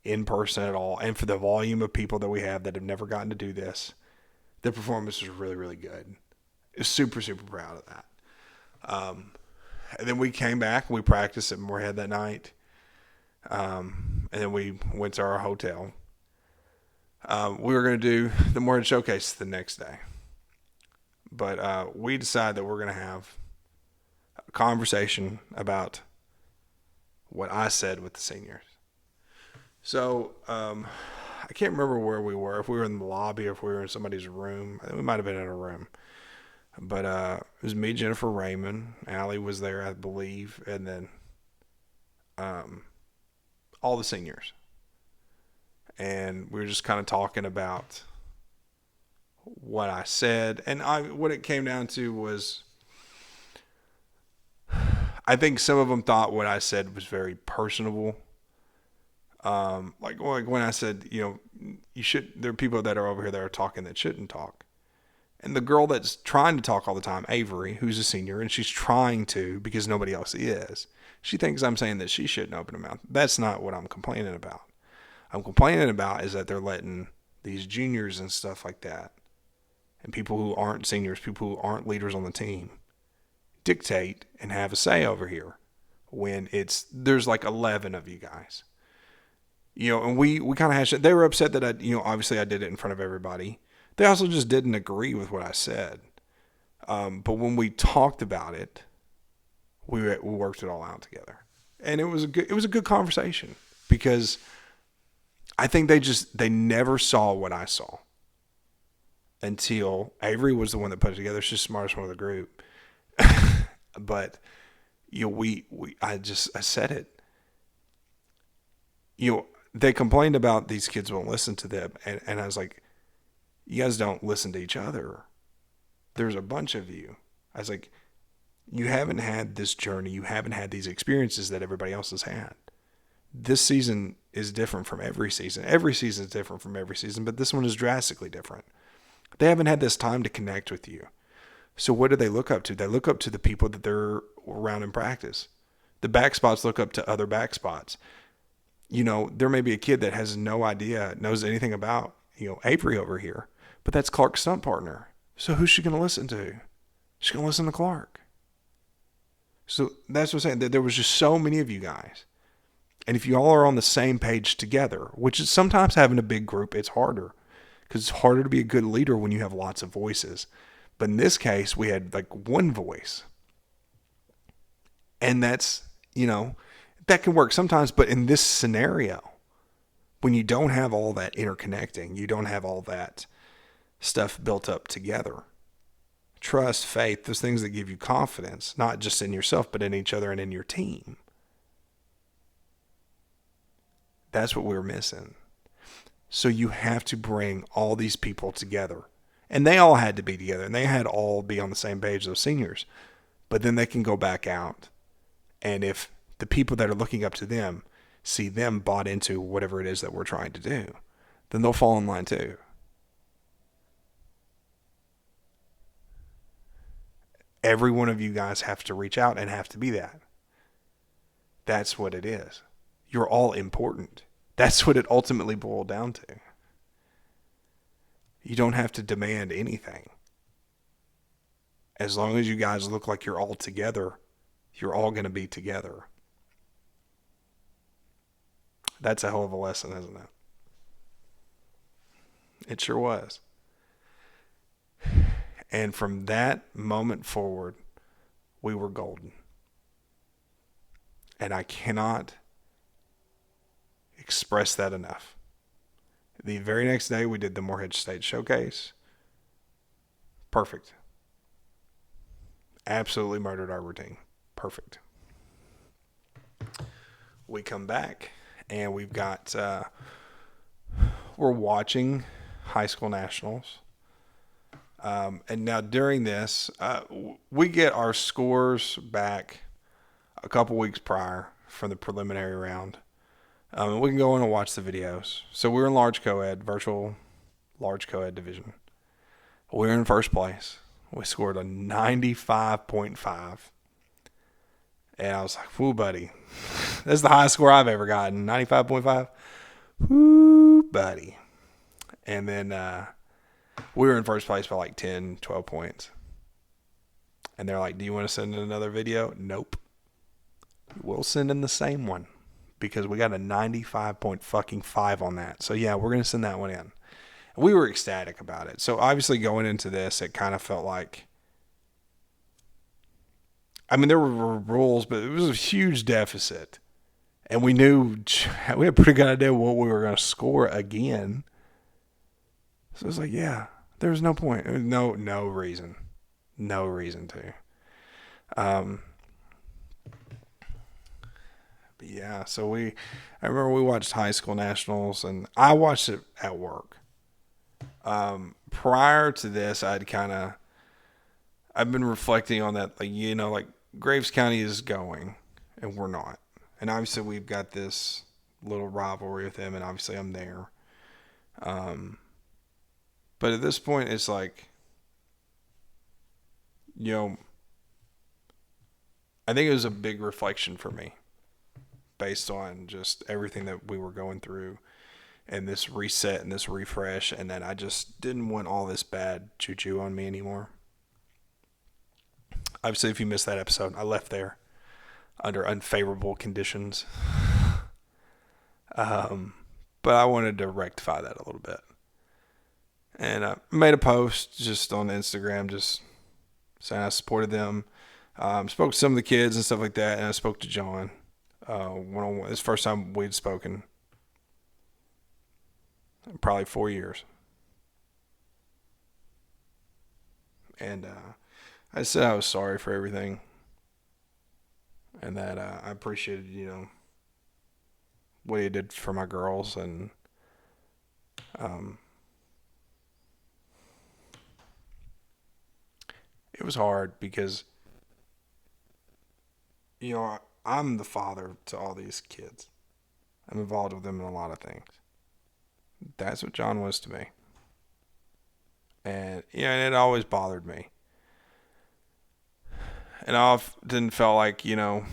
in person at all, and for the volume of people that we have that have never gotten to do this, the performance was really, really good. Super, super proud of that. And then we came back, we practiced at Moorhead that night. And then we went to our hotel. We were going to do the Moorhead Showcase the next day. But we decided that we're going to have a conversation about what I said with the seniors. So I can't remember where we were, if we were in the lobby or if we were in somebody's room. I think we might have been in a room. But it was me, Jennifer, Raymond. Allie was there, I believe. And then all the seniors. And we were just kind of talking about what I said. And what it came down to was, I think some of them thought what I said was very personable. Like when I said, there are people that are over here that are talking that shouldn't talk. And the girl that's trying to talk all the time, Avery, who's a senior, and she's trying to because nobody else is, she thinks I'm saying that she shouldn't open her mouth. That's not what I'm complaining about. I'm complaining about is that they're letting these juniors and stuff like that, and people who aren't seniors, people who aren't leaders on the team, dictate and have a say over here when there's like 11 of you guys. And we kind of hashed it. They were upset that obviously I did it in front of everybody. They also just didn't agree with what I said. But when we talked about it, we worked it all out together. And it was a good conversation, because I think they never saw what I saw until Avery was the one that put it together. She's the smartest one of the group. But, I said it. They complained about these kids won't listen to them. And I was like, you guys don't listen to each other. There's a bunch of you. I was like, you haven't had this journey. You haven't had these experiences that everybody else has had. This season is different from every season. Every season is different from every season, but this one is drastically different. They haven't had this time to connect with you. So what do they look up to? They look up to the people that they're around in practice. The back spots look up to other back spots. There may be a kid that has no idea, knows anything about, Avery over here. But that's Clark's stunt partner. So who's she going to listen to? She's going to listen to Clark. So that's what I'm saying. There was just so many of you guys. And if you all are on the same page together, which is sometimes having a big group, it's harder. Because it's harder to be a good leader when you have lots of voices. But in this case, we had like one voice. And that's You know, that can work sometimes, but in this scenario, when you don't have all that interconnecting, you don't have all that stuff built up together. Trust, faith, those things that give you confidence, not just in yourself, but in each other and in your team. That's what we're missing. So you have to bring all these people together. And they all had to be together, and they had all be on the same page, those seniors. But then they can go back out. And if the people that are looking up to them see them bought into whatever it is that we're trying to do, then they'll fall in line too. Every one of you guys have to reach out and have to be that. That's what it is. You're all important. That's what it ultimately boiled down to. You don't have to demand anything. As long as you guys look like you're all together, you're all going to be together. That's a hell of a lesson, isn't it? It sure was. And from that moment forward, we were golden. And I cannot express that enough. The very next day, we did the Morehead State Showcase. Perfect. Absolutely murdered our routine. Perfect. We come back, and we've got, we're watching high school nationals. And now during this, we get our scores back a couple weeks prior from the preliminary round. We can go in and watch the videos. So we were in large co-ed, virtual large co-ed division. We were in first place. We scored a 95.5. And I was like, whoo, buddy. That's the highest score I've ever gotten, 95.5. Whoo, buddy. And then we were in first place by like 10, 12 points. And they're like, do you want to send in another video? Nope. We'll send in the same one because we got a 95.5 on that. So, yeah, we're going to send that one in. And we were ecstatic about it. So, obviously, going into this, it kind of felt like, I mean, there were rules, but it was a huge deficit. And we knew, we had a pretty good idea what we were going to score again. So, it was like, yeah, there was no point. No reason. No reason to. But yeah, so I remember we watched High School Nationals, and I watched it at work. Prior to this, I've been reflecting on that, like Graves County is going, and we're not. And obviously we've got this little rivalry with them, and obviously I'm there. But at this point, it's like, I think it was a big reflection for me based on just everything that we were going through and this reset and this refresh, and that I just didn't want all this bad juju on me anymore. Obviously, if you missed that episode, I left there under unfavorable conditions. But I wanted to rectify that a little bit. And I made a post just on Instagram just saying I supported them. Spoke to some of the kids and stuff like that, and I spoke to John one-on-one. This is the first time we'd spoken in probably 4 years. And I said I was sorry for everything, and that I appreciated, what he did for my girls, and it was hard because, I'm the father to all these kids. I'm involved with them in a lot of things. That's what John was to me. And, and it always bothered me. And I often felt like, I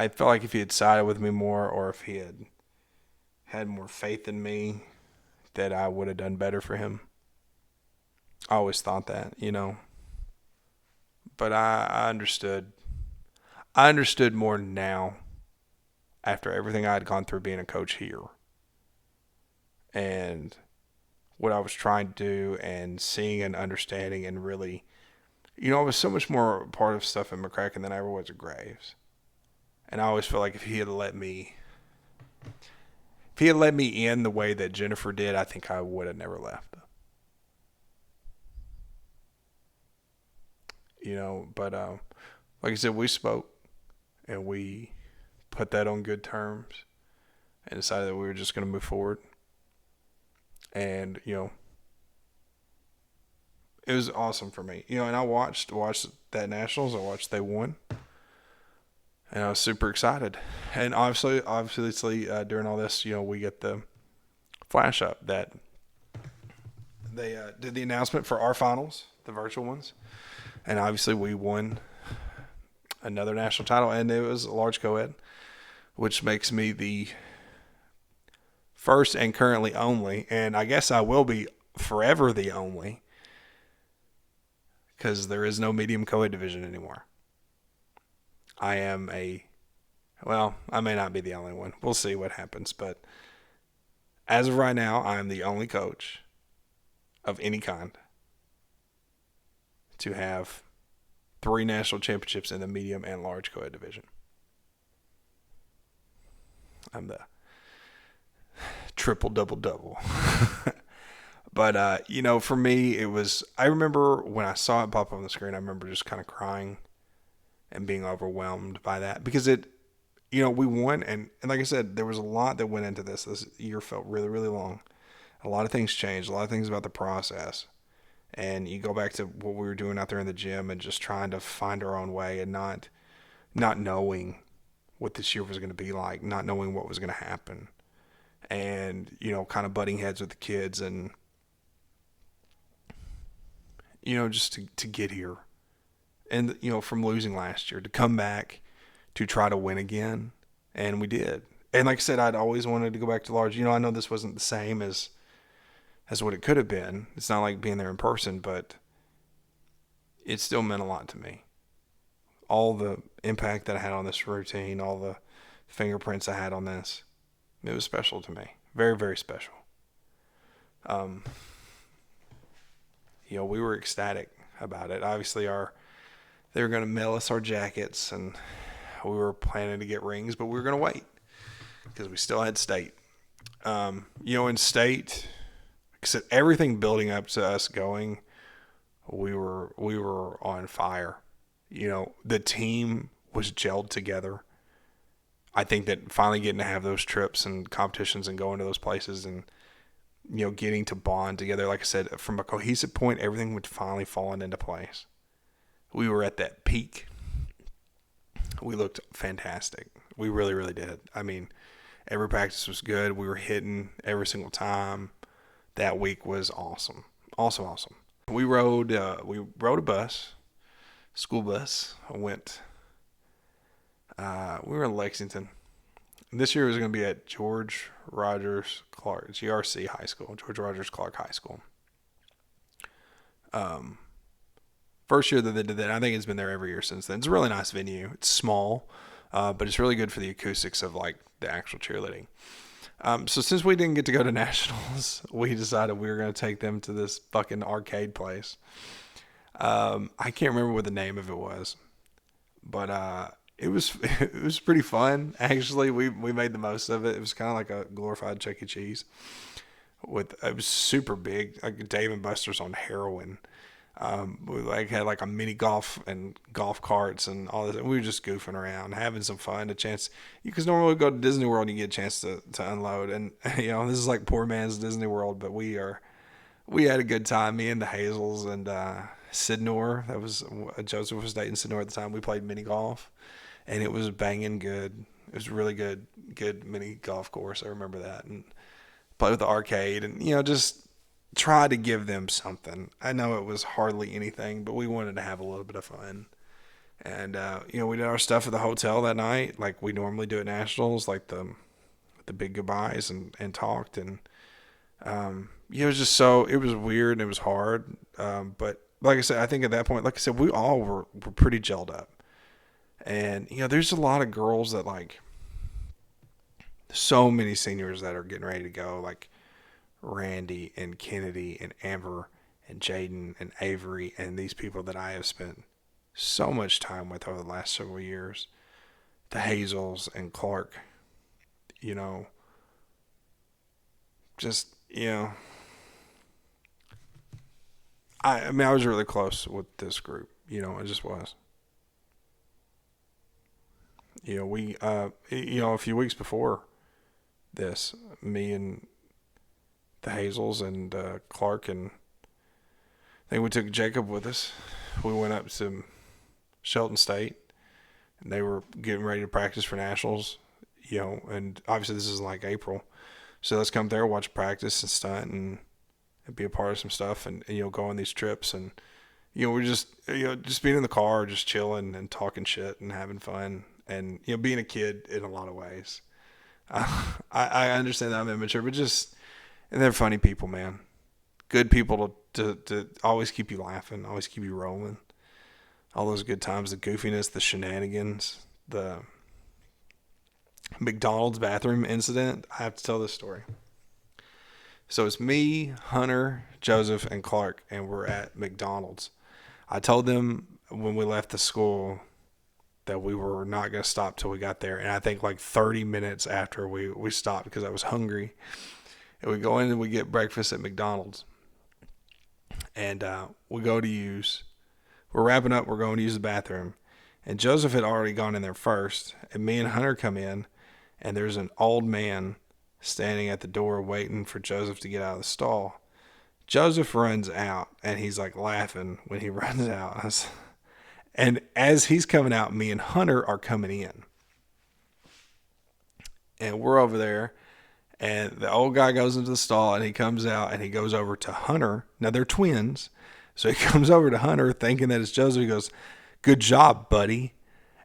felt like if he had sided with me more, or if he had more faith in me, that I would have done better for him. I always thought that, But I understood. I understood more now after everything I had gone through being a coach here. And what I was trying to do, and seeing and understanding and really I was so much more a part of stuff in McCracken than I ever was at Graves. And I always feel like if he had let me in the way that Jennifer did, I think I would have never left. But like I said, we spoke and we put that on good terms and decided that we were just going to move forward. And, it was awesome for me. And I watched that Nationals. I watched they won. And I was super excited. And obviously, during all this, we get the flash up that they did the announcement for our finals, the virtual ones. And obviously, we won another national title, and it was a large co-ed, which makes me the first and currently only, and I guess I will be forever the only, because there is no medium co-ed division anymore. I may not be the only one. We'll see what happens. But as of right now, I am the only coach of any kind to have 3 national championships in the medium and large co-ed division. I'm the triple double. But, for me, I remember when I saw it pop up on the screen, I remember just kind of crying and being overwhelmed by that because we won. And like I said, there was a lot that went into this. This year felt really, really long. A lot of things changed, a lot of things about the process. And you go back to what we were doing out there in the gym and just trying to find our own way and not knowing what this year was going to be like, not knowing what was going to happen. And, kind of butting heads with the kids and, just to get here. And, from losing last year, to come back to try to win again. And we did. And like I said, I'd always wanted to go back to large. I know this wasn't the same as what it could have been. It's not like being there in person, but it still meant a lot to me. All the impact that I had on this routine, all the fingerprints I had on this, it was special to me. Very, very special. We were ecstatic about it. Obviously, they were going to mail us our jackets, and we were planning to get rings, but we were going to wait because we still had state. In state, like I said, everything building up to us going, we were on fire. The team was gelled together. I think that finally getting to have those trips and competitions and going to those places and, getting to bond together, like I said, from a cohesive point, everything would finally fallen into place. We were at that peak. We looked fantastic. We really, really did. I mean, every practice was good. We were hitting every single time. That week was awesome. Awesome. We rode a bus, school bus. We were in Lexington. This year was going to be at George Rogers Clark, GRC High School, George Rogers Clark High School. First year that they did that, I think it's been there every year since then. It's a really nice venue. It's small, but it's really good for the acoustics of like the actual cheerleading. So since we didn't get to go to nationals, we decided we were going to take them to this fucking arcade place. I can't remember what the name of it was, but it was pretty fun. Actually, we made the most of it. It was kind of like a glorified Chuck E. Cheese. It was super big, like Dave and Buster's on heroin. We had like a mini golf and golf carts and all this. And we were just goofing around, having some fun. Because normally we go to Disney World and you get a chance to unload. And this is like poor man's Disney World, but we had a good time. Me and the Hazels and Sidnor. That was Joseph was dating Sidnor at the time. We played mini golf, and it was banging good. It was really good mini golf course. I remember that, and played with the arcade, and just try to give them something. I know it was hardly anything, but we wanted to have a little bit of fun. And we did our stuff at the hotel that night, like we normally do at nationals, like the big goodbyes and talked, and it was just it was weird and it was hard. But like I said, I think at that point, like I said, we all were pretty gelled up. And there's a lot of girls that like so many seniors that are getting ready to go, like Randy and Kennedy and Amber and Jaden and Avery and these people that I have spent so much time with over the last several years, the Hazels and Clark, you know, just, I mean, I was really close with this group, I just was. A few weeks before this, me and the Hazels and Clark, and I think we took Jacob with us. We went up to Shelton State, and they were getting ready to practice for nationals, and obviously this is like April. So let's come there, watch practice and stunt and be a part of some stuff and go on these trips. And, we're just being in the car, just chilling and talking shit and having fun and, being a kid in a lot of ways. I understand that I'm immature, but and they're funny people, man. Good people to always keep you laughing, always keep you rolling. All those good times, the goofiness, the shenanigans, the McDonald's bathroom incident. I have to tell this story. So it's me, Hunter, Joseph, and Clark, and we're at McDonald's. I told them when we left the school that we were not going to stop till we got there. And I think like 30 minutes after we stopped because I was hungry. And we go in and we get breakfast at McDonald's. And we go to we're wrapping up, we're going to use the bathroom. And Joseph had already gone in there first. And me and Hunter come in, and there's an old man standing at the door waiting for Joseph to get out of the stall. Joseph runs out, and he's like laughing when he runs out. And as he's coming out, me and Hunter are coming in. And we're over there, and the old guy goes into the stall, and he comes out, and he goes over to Hunter. Now, they're twins. So he comes over to Hunter thinking that it's Joseph. He goes, "Good job, buddy."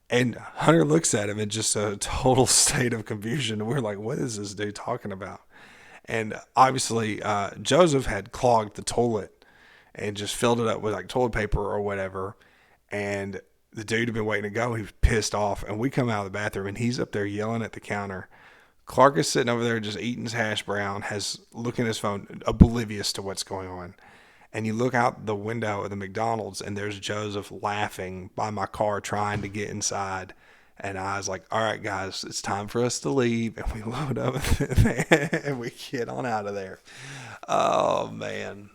And Hunter looks at him in just a total state of confusion. And we're like, what is this dude talking about? And obviously, Joseph had clogged the toilet and just filled it up with like toilet paper or whatever. And the dude had been waiting to go. He was pissed off. And we come out of the bathroom, and he's up there yelling at the counter. Clark is sitting over there just eating his hash brown, looking at his phone, oblivious to what's going on. And you look out the window of the McDonald's, and there's Joseph laughing by my car trying to get inside. And I was like, all right, guys, it's time for us to leave. And we load up and we get on out of there. Oh, man.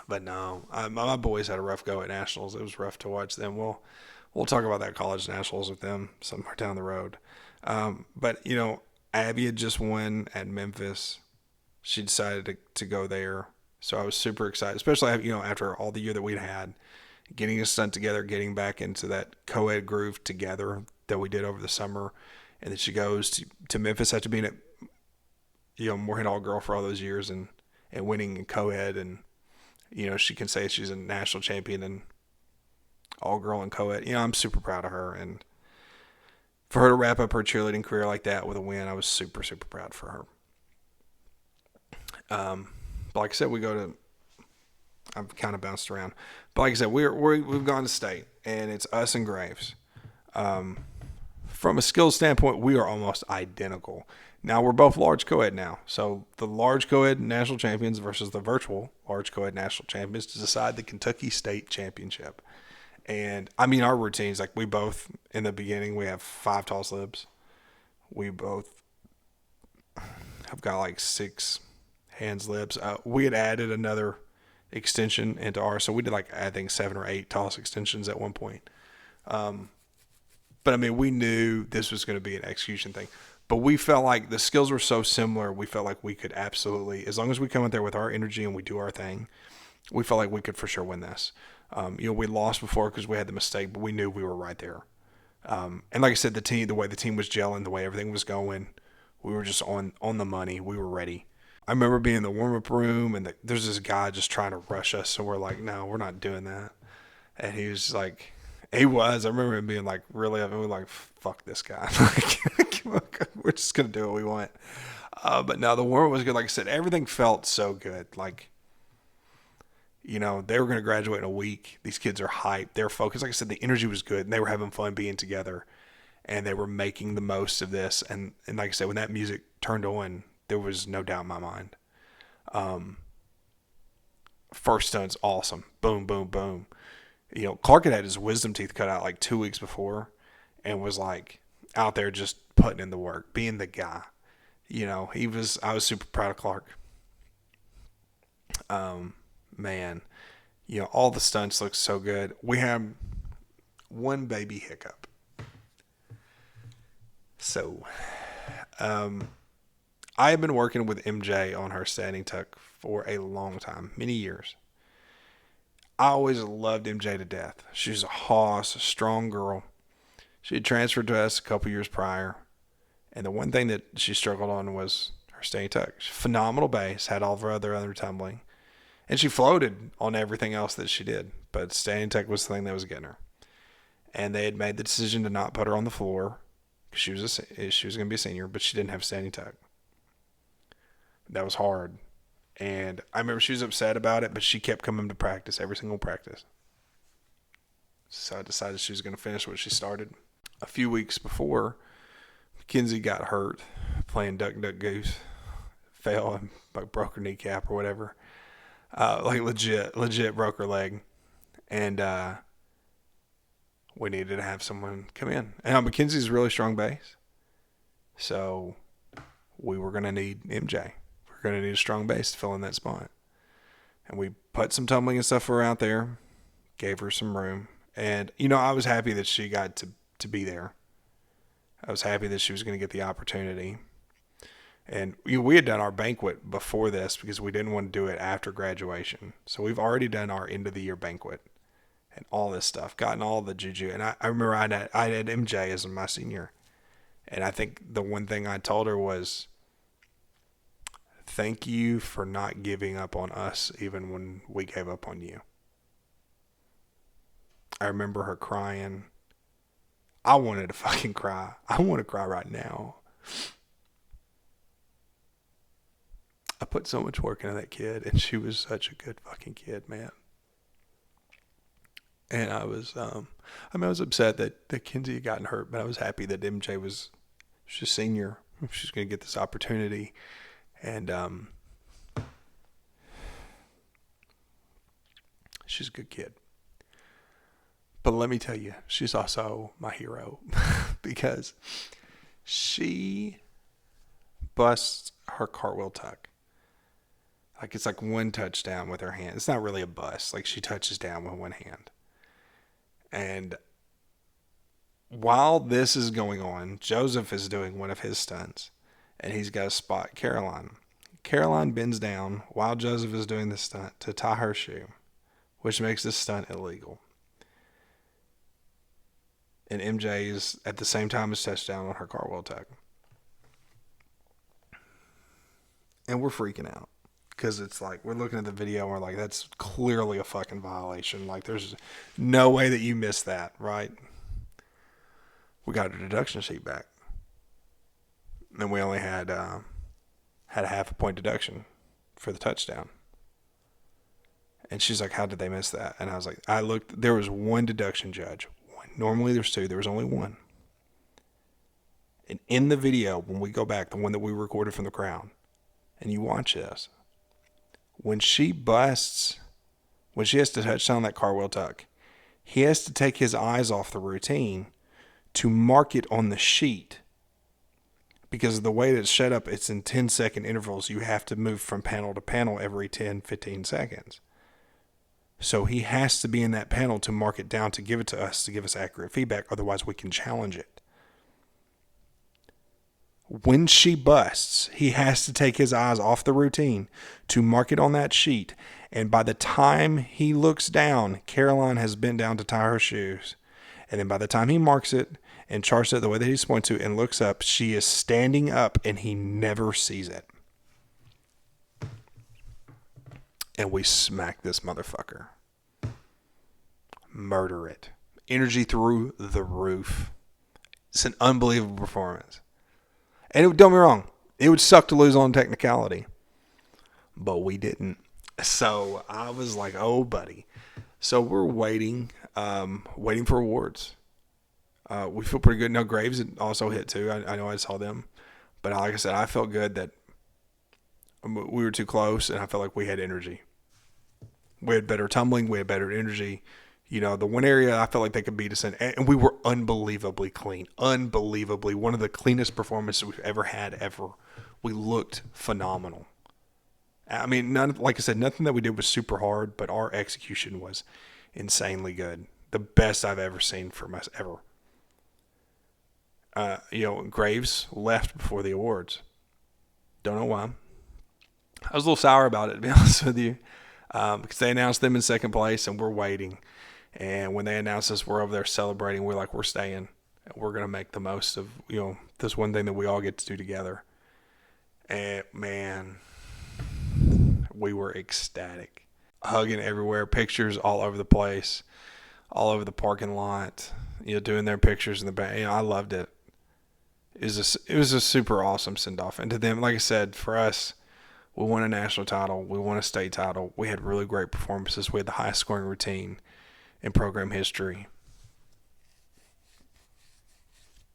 But no, my boys had a rough go at nationals. It was rough to watch them. We'll talk about that college nationals with them somewhere down the road. But, Abby had just won at Memphis. She decided to go there. So I was super excited, especially, after all the year that we'd had, getting us stunt together, getting back into that co-ed groove together that we did over the summer. And then she goes to Memphis after being at, Moorhead All-Girl for all those years and winning in co-ed. And, she can say she's a national champion in All-Girl and co-ed. I'm super proud of her. And for her to wrap up her cheerleading career like that with a win, I was super, super proud for her. But like I said, I've kind of bounced around. But like I said, we've gone to state, and it's us and Graves. From a skills standpoint, we are almost identical. Now, we're both large co-ed now. So the large co-ed national champions versus the virtual large co-ed national champions to decide the Kentucky State Championship. And, our routines, like we both, in the beginning, we have 5 toss libs. We both have got like 6 hands libs. We had added another extension into ours, so we did I think 7 or 8 toss extensions at one point. But we knew this was going to be an execution thing. But we felt like the skills were so similar, we felt like we could absolutely, as long as we come out there with our energy and we do our thing, we felt like we could for sure win this. We lost before because we had the mistake, but we knew we were right there. And like I said, the way the team was gelling, the way everything was going, we were just on the money. We were ready. I remember being in the warm-up room, and there's this guy just trying to rush us, so we're like, no, we're not doing that. And he was like, I remember him being like, really, we're like, fuck this guy. We're just going to do what we want. But no, the warm-up was good. Like I said, everything felt so good. They were going to graduate in a week. These kids are hyped. They're focused. Like I said, the energy was good, and they were having fun being together, and they were making the most of this. And like I said, when that music turned on, there was no doubt in my mind. First stunt's awesome. Boom, boom, boom. Clark had his wisdom teeth cut out like 2 weeks before and was like out there just putting in the work, being the guy. I was super proud of Clark. Man, all the stunts look so good. We have one baby hiccup. So, I have been working with MJ on her standing tuck for a long time, many years. I always loved MJ to death. She's a hoss, a strong girl. She had transferred to us a couple years prior, and the one thing that she struggled on was her standing tuck. Phenomenal base, had all of her other tumbling, and she floated on everything else that she did. But standing tuck was the thing that was getting her. And they had made the decision to not put her on the floor because she was going to be a senior, but she didn't have standing tuck. That was hard. And I remember she was upset about it, but she kept coming to practice, every single practice. So I decided she was going to finish what she started. A few weeks before, Mackenzie got hurt playing Duck Duck Goose. Fell and broke her kneecap or whatever. Legit broke her leg. And we needed to have someone come in. And Mackenzie's a really strong base. So we were going to need MJ. We're going to need a strong base to fill in that spot. And we put some tumbling and stuff for her out there. Gave her some room. And, I was happy that she got to be there. I was happy that she was going to get the opportunity. And we had done our banquet before this because we didn't want to do it after graduation. So we've already done our end of the year banquet and all this stuff, gotten all the juju. And I remember I had MJ as my senior. And I think the one thing I told her was, thank you for not giving up on us even when we gave up on you. I remember her crying. I wanted to fucking cry. I want to cry right now. I put so much work into that kid, and she was such a good fucking kid, man. And I was upset that Kenzie had gotten hurt, but I was happy that MJ was she's a senior. She's going to get this opportunity. And she's a good kid. But let me tell you, she's also my hero because she busts her cartwheel tuck. Like it's like one touchdown with her hand. It's not really a bust. Like she touches down with one hand. And while this is going on, Joseph is doing one of his stunts. And he's got to spot Caroline. Caroline bends down while Joseph is doing the stunt to tie her shoe, which makes this stunt illegal. And MJ is at the same time as touchdown on her cartwheel tuck. And we're freaking out. Because it's like, we're looking at the video and we're like, that's clearly a fucking violation. Like, there's no way that you missed that, right? We got a deduction sheet back. And we only had a half a point deduction for the touchdown. And she's like, how did they miss that? And I was like, I looked, there was one deduction judge. One. Normally there's two. There was only one. And in the video, when we go back, the one that we recorded from the crowd, and you watch this, when she busts, when she has to touch down that cartwheel tuck, he has to take his eyes off the routine to mark it on the sheet. Because of the way that it's set up, it's in 10-second intervals. You have to move from panel to panel every 10, 15 seconds. So he has to be in that panel to mark it down to give it to us, to give us accurate feedback. Otherwise, we can challenge it. When she busts, he has to take his eyes off the routine to mark it on that sheet. And by the time he looks down, Caroline has bent down to tie her shoes. And then by the time he marks it and charts it the way that he's supposed to and looks up, she is standing up and he never sees it. And we smack this motherfucker. Murder it. Energy through the roof. It's an unbelievable performance. And don't get me wrong, it would suck to lose on technicality. But we didn't. So I was like, oh, buddy. So we're waiting for awards. We feel pretty good. No, Graves also hit too. I know I saw them. But like I said, I felt good that we were too close and I felt like we had energy. We had better tumbling. We had better energy. The one area I felt like they could beat us in, and we were unbelievably clean. Unbelievably. One of the cleanest performances we've ever had, ever. We looked phenomenal. I mean, like I said, nothing that we did was super hard, but our execution was insanely good. The best I've ever seen from us, ever. Graves left before the awards. Don't know why. I was a little sour about it, to be honest with you, because they announced them in second place, and we're waiting. And when they announced us, we're over there celebrating. We're like, we're staying. We're going to make the most of, this one thing that we all get to do together. And, man, we were ecstatic. Hugging everywhere, pictures all over the place, all over the parking lot, doing their pictures in the back. I loved it. It was a super awesome send-off. And to them, like I said, for us, we won a national title. We won a state title. We had really great performances. We had the highest scoring routine in program history.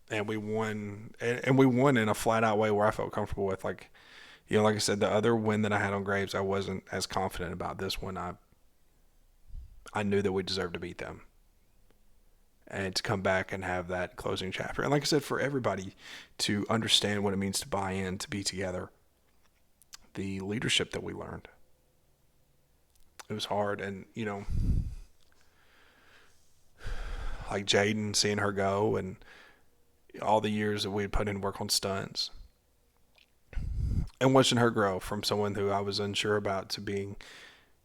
And we won. And we won in a flat-out way where I felt comfortable with. Like I said, the other win that I had on Graves, I wasn't as confident about. This one, I knew that we deserved to beat them. And to come back and have that closing chapter. And like I said, for everybody to understand what it means to buy in, to be together. The leadership that we learned. It was hard. And, like Jaden, seeing her go and all the years that we had put in work on stunts. And watching her grow from someone who I was unsure about to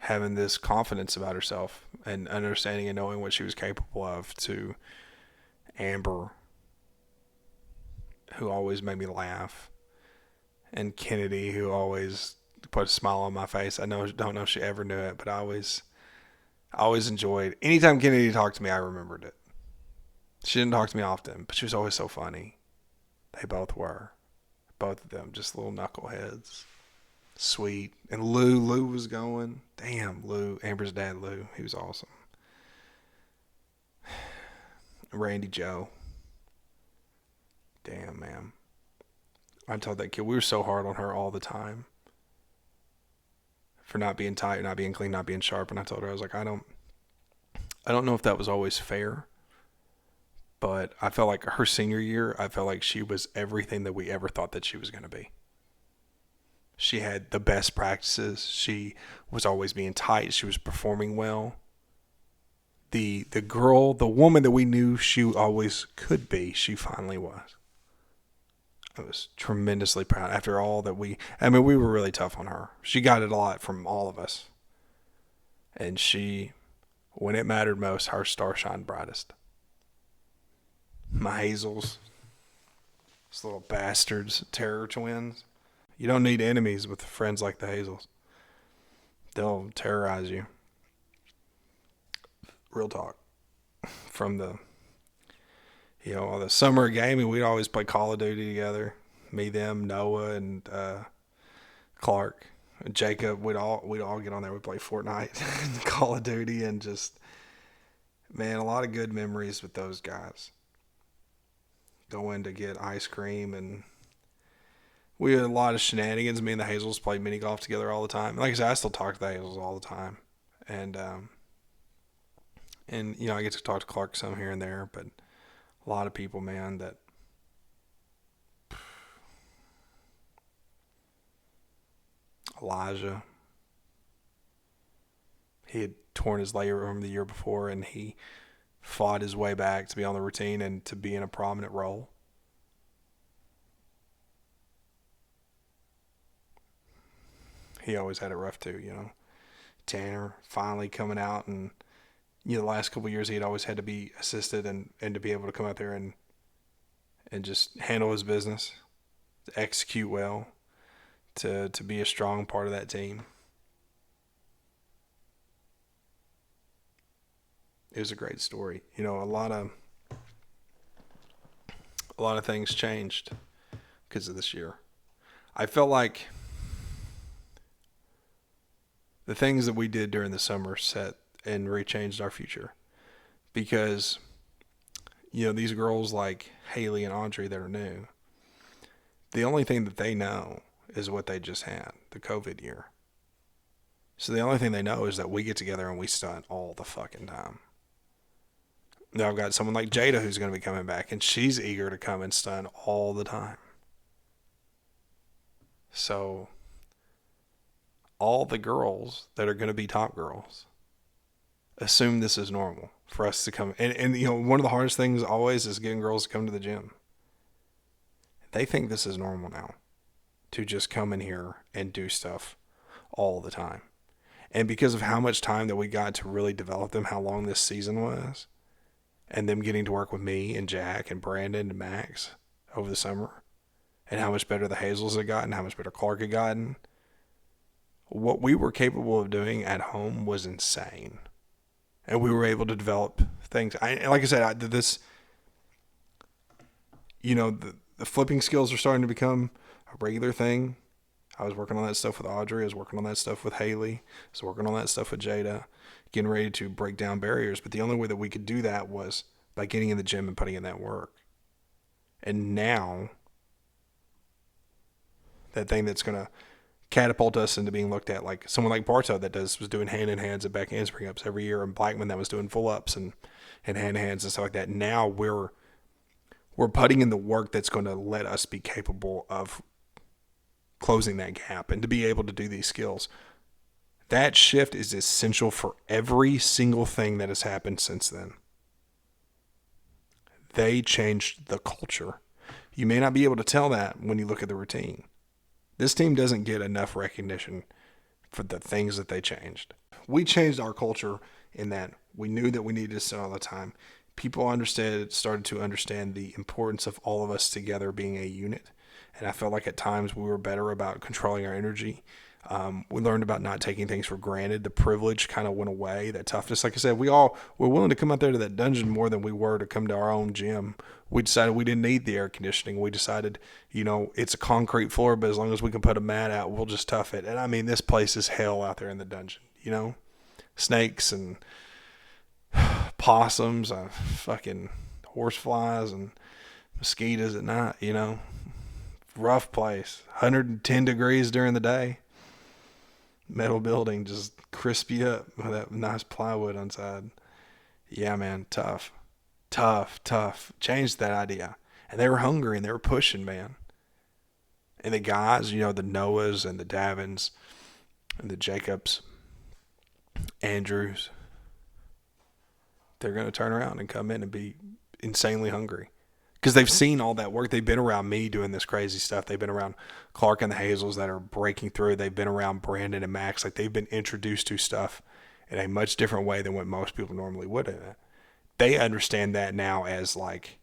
having this confidence about herself and understanding and knowing what she was capable of, to Amber, who always made me laugh, and Kennedy, who always put a smile on my face. I don't know if she ever knew it, but I always enjoyed. Anytime Kennedy talked to me, I remembered it. She didn't talk to me often, but she was always so funny. They both were. Both of them, just little knuckleheads. Sweet. And Lou was going. Damn, Lou. Amber's dad, Lou. He was awesome. Randy Joe. Damn, man. I told that kid, we were so hard on her all the time. For not being tight, not being clean, not being sharp. And I told her, I was like, I don't know if that was always fair. But I felt like her senior year, I felt like she was everything that we ever thought that she was going to be. She had the best practices. She was always being tight. She was performing well. The woman that we knew she always could be, she finally was. I was tremendously proud after all that we were really tough on her. She got it a lot from all of us. And when it mattered most, her star shined brightest. My Hazels, those little bastards, terror twins. You don't need enemies with friends like the Hazels. They'll terrorize you. Real talk. From the summer of gaming, we'd always play Call of Duty together. Me, them, Noah, and Clark, and Jacob. We'd all get on there. We'd play Fortnite and Call of Duty, and just, man, a lot of good memories with those guys. Going to get ice cream, and we had a lot of shenanigans. Me and the Hazels played mini golf together all the time. Like I said, I still talk to the Hazels all the time, and I get to talk to Clark some here and there, but a lot of people, man, that Elijah, he had torn his labrum the year before, and he fought his way back to be on the routine and to be in a prominent role. He always had it rough too, Tanner finally coming out, and the last couple of years he had always had to be assisted and to be able to come out there and just handle his business, to execute well, to be a strong part of that team. It was a great story. A lot of things changed because of this year. I felt like the things that we did during the summer set and rechanged our future, because these girls like Haley and Audrey that are new, the only thing that they know is what they just had, the COVID year. So the only thing they know is that we get together and we stunt all the fucking time. Now I've got someone like Jada who's going to be coming back, and she's eager to come and stunt all the time. So all the girls that are going to be top girls assume this is normal for us to come. And you know, one of the hardest things always is getting girls to come to the gym. They think this is normal now, to just come in here and do stuff all the time. And because of how much time that we got to really develop them, how long this season was, and them getting to work with me and Jack and Brandon and Max over the summer, and how much better the Hazels had gotten, how much better Clark had gotten, what we were capable of doing at home was insane. And we were able to develop things. Like I said, the flipping skills are starting to become a regular thing. I was working on that stuff with Audrey. I was working on that stuff with Haley. I was working on that stuff with Jada, getting ready to break down barriers. But the only way that we could do that was by getting in the gym and putting in that work. And now, that thing that's going to catapult us into being looked at, like someone like Bartow that was doing hand-in-hands and back handspring ups every year, and Blackman that was doing full-ups and hand-in-hands and stuff like that. Now we're putting in the work that's going to let us be capable of closing that gap and to be able to do these skills. That shift is essential for every single thing that has happened since then. They changed the culture. You may not be able to tell that when you look at the routine. This team doesn't get enough recognition for the things that they changed. We changed our culture in that we knew that we needed to sit all the time. People started to understand the importance of all of us together being a unit. And I felt like at times we were better about controlling our energy. We learned about not taking things for granted. The privilege kind of went away. That toughness, like I said, we all were willing to come out there to that dungeon more than we were to come to our own gym. We decided we didn't need the air conditioning. We decided, it's a concrete floor, but as long as we can put a mat out, we'll just tough it. And I mean, this place is hell out there in the dungeon, snakes and possums, fucking horseflies and mosquitoes at night, rough place. 110 degrees during the day. Metal building, just crisp you up with that nice plywood inside. Yeah, man, tough. Changed that idea. And they were hungry and they were pushing, man. And the guys, the Noahs and the Davins and the Jacobs, Andrews, they're going to turn around and come in and be insanely hungry. Because they've seen all that work. They've been around me doing this crazy stuff. They've been around Clark and the Hazels that are breaking through. They've been around Brandon and Max. Like, they've been introduced to stuff in a much different way than what most people normally would have. They understand that now as, like,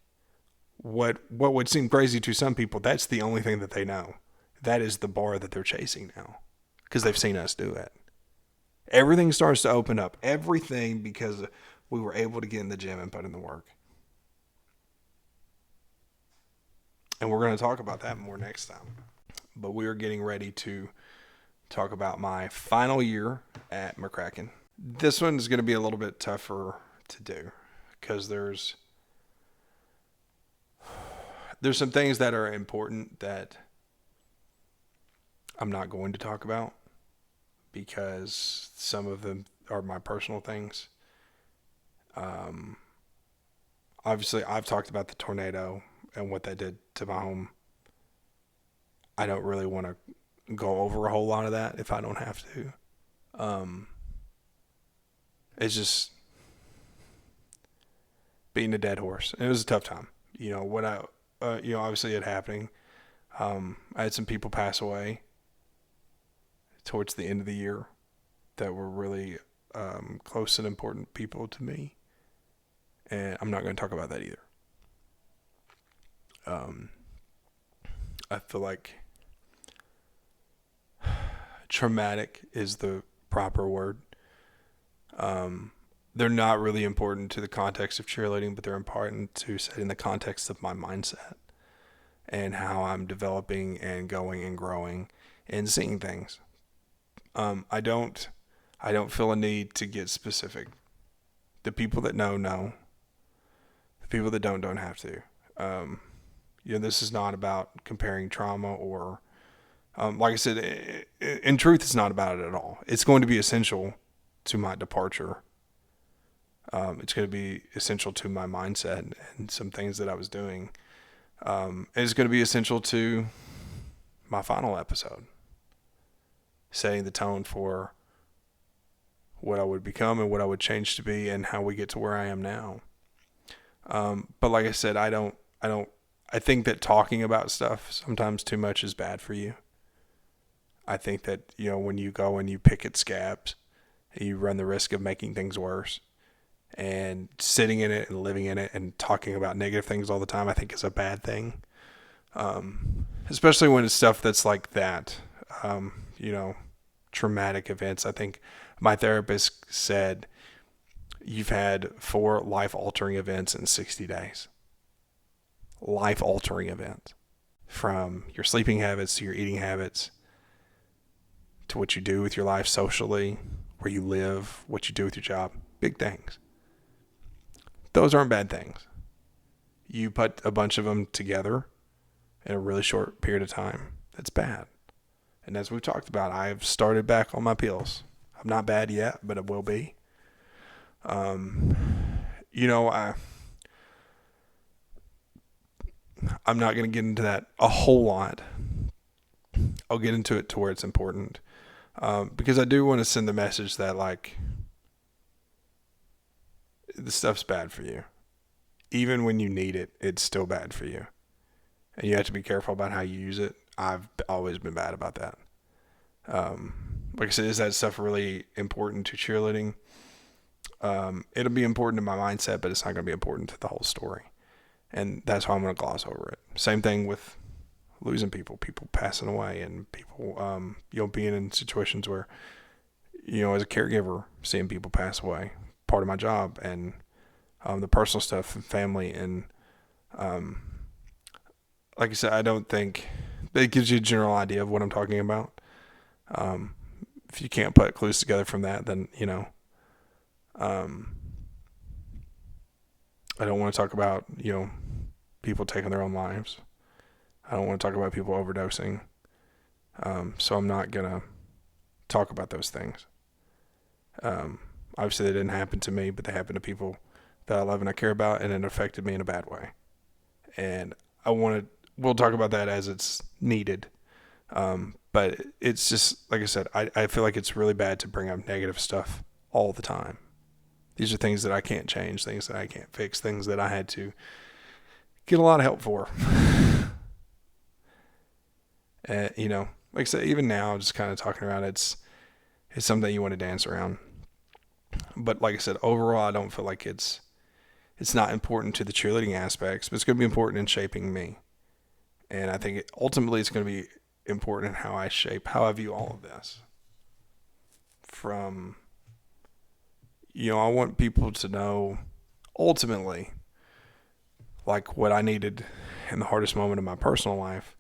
what would seem crazy to some people. That's the only thing that they know. That is the bar that they're chasing now. Because they've seen us do it. Everything starts to open up. Everything because we were able to get in the gym and put in the work. And we're going to talk about that more next time. But we are getting ready to talk about my final year at McCracken. This one is going to be a little bit tougher to do because there's some things that are important that I'm not going to talk about because some of them are my personal things. Obviously, I've talked about the tornado and what that did to my home. I don't really want to go over a whole lot of that if I don't have to. It's just beating a dead horse. And it was a tough time. Obviously it happening. I had some people pass away towards the end of the year that were really close and important people to me. And I'm not going to talk about that either. I feel like traumatic is the proper word. They're not really important to the context of cheerleading, but they're important to setting the context of my mindset and how I'm developing and going and growing and seeing things. I don't feel a need to get specific. The people that know. The people that don't have to. This is not about comparing trauma or Like I said, in truth, it's not about it at all. It's going to be essential to my departure. It's going to be essential to my mindset and some things that I was doing. And it's going to be essential to my final episode, setting the tone for what I would become and what I would change to be and how we get to where I am now. But like I said, I think that talking about stuff sometimes too much is bad for you. I think that, when you go and you pick at scabs, you run the risk of making things worse. And sitting in it and living in it and talking about negative things all the time, I think is a bad thing. Especially when it's stuff that's like that, traumatic events. I think my therapist said you've had 4 life-altering events in 60 days. Life-altering events. From your sleeping habits to your eating habits to what you do with your life socially, where you live, what you do with your job. Big things. Those aren't bad things. You put a bunch of them together in a really short period of time. That's bad. And as we've talked about, I've started back on my pills. I'm not bad yet, but it will be. I'm not going to get into that a whole lot. I'll get into it to where it's important. Because I do want to send the message that, the stuff's bad for you. Even when you need it, it's still bad for you. And you have to be careful about how you use it. I've always been bad about that. Like I said, is that stuff really important to cheerleading? It'll be important to my mindset, but it's not going to be important to the whole story. And that's why I'm going to gloss over it. Same thing with losing people passing away, and people, being in situations where, as a caregiver, seeing people pass away. Part of my job, and the personal stuff and family, and like I said, I don't think it gives you a general idea of what I'm talking about. If you can't put clues together from that, then I don't want to talk about people taking their own lives. I don't want to talk about people overdosing. So I'm not gonna talk about those things. Obviously, they didn't happen to me, but they happened to people that I love and I care about, and it affected me in a bad way. And we'll talk about that as it's needed. But it's just, like I said, I feel like it's really bad to bring up negative stuff all the time. These are things that I can't change, things that I can't fix, things that I had to get a lot of help for. Like I said, even now, just kind of talking around, it's something you want to dance around. But like I said, overall, I don't feel like it's not important to the cheerleading aspects, but it's going to be important in shaping me. And I think ultimately it's going to be important in how I view all of this. From, I want people to know ultimately, like what I needed in the hardest moment of my personal life.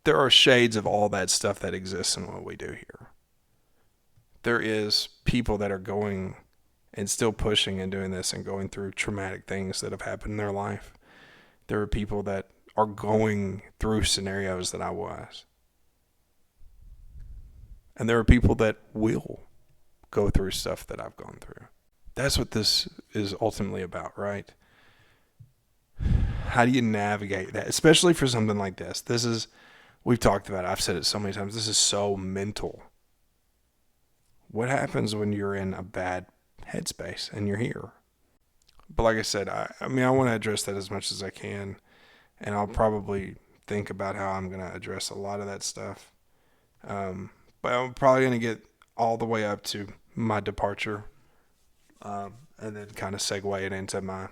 There are shades of all that stuff that exists in what we do here. There is people that are going and still pushing and doing this and going through traumatic things that have happened in their life. There are people that are going through scenarios that I was. And there are people that will go through stuff that I've gone through. That's what this is ultimately about, right? How do you navigate that? Especially for something like this. We've talked about it. I've said it so many times. This is so mental. What happens when you're in a bad headspace and you're here? But like I said, I want to address that as much as I can. And I'll probably think about how I'm going to address a lot of that stuff. But I'm probably going to get all the way up to my departure. And then kind of segue it into my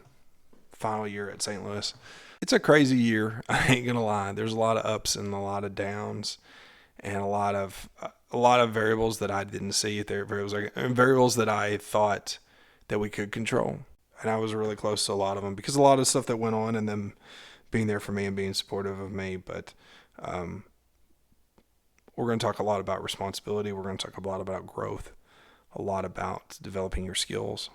final year at St. Louis. It's a crazy year. I ain't going to lie. There's a lot of ups and a lot of downs. And a lot of variables that I didn't see. Variables that I thought that we could control. And I was really close to a lot of them because a lot of stuff that went on and them being there for me and being supportive of me. But we're going to talk a lot about responsibility. We're going to talk a lot about growth, a lot about developing your skills.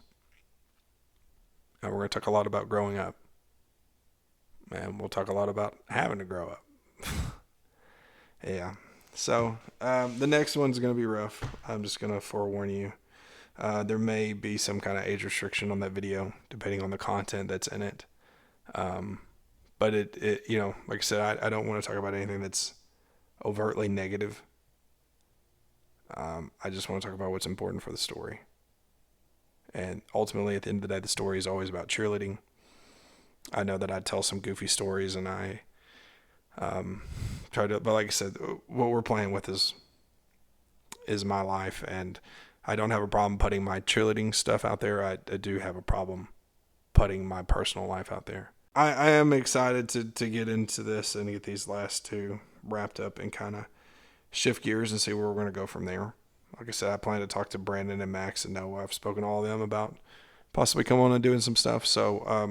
And we're going to talk a lot about growing up. And we'll talk a lot about having to grow up. Yeah. So the next one's going to be rough. I'm just going to forewarn you. There may be some kind of age restriction on that video, depending on the content that's in it. But like I said, I don't want to talk about anything that's overtly negative. I just want to talk about what's important for the story. And ultimately, at the end of the day, the story is always about cheerleading. I know that I tell some goofy stories, and I try to, but like I said, what we're playing with is my life, and I don't have a problem putting my cheerleading stuff out there. I do have a problem putting my personal life out there. I am excited to get into this and get these last two wrapped up and kind of shift gears and see where we're going to go from there. Like I said, I plan to talk to Brandon and Max and Noah. I've spoken to all of them about possibly coming on and doing some stuff. So, I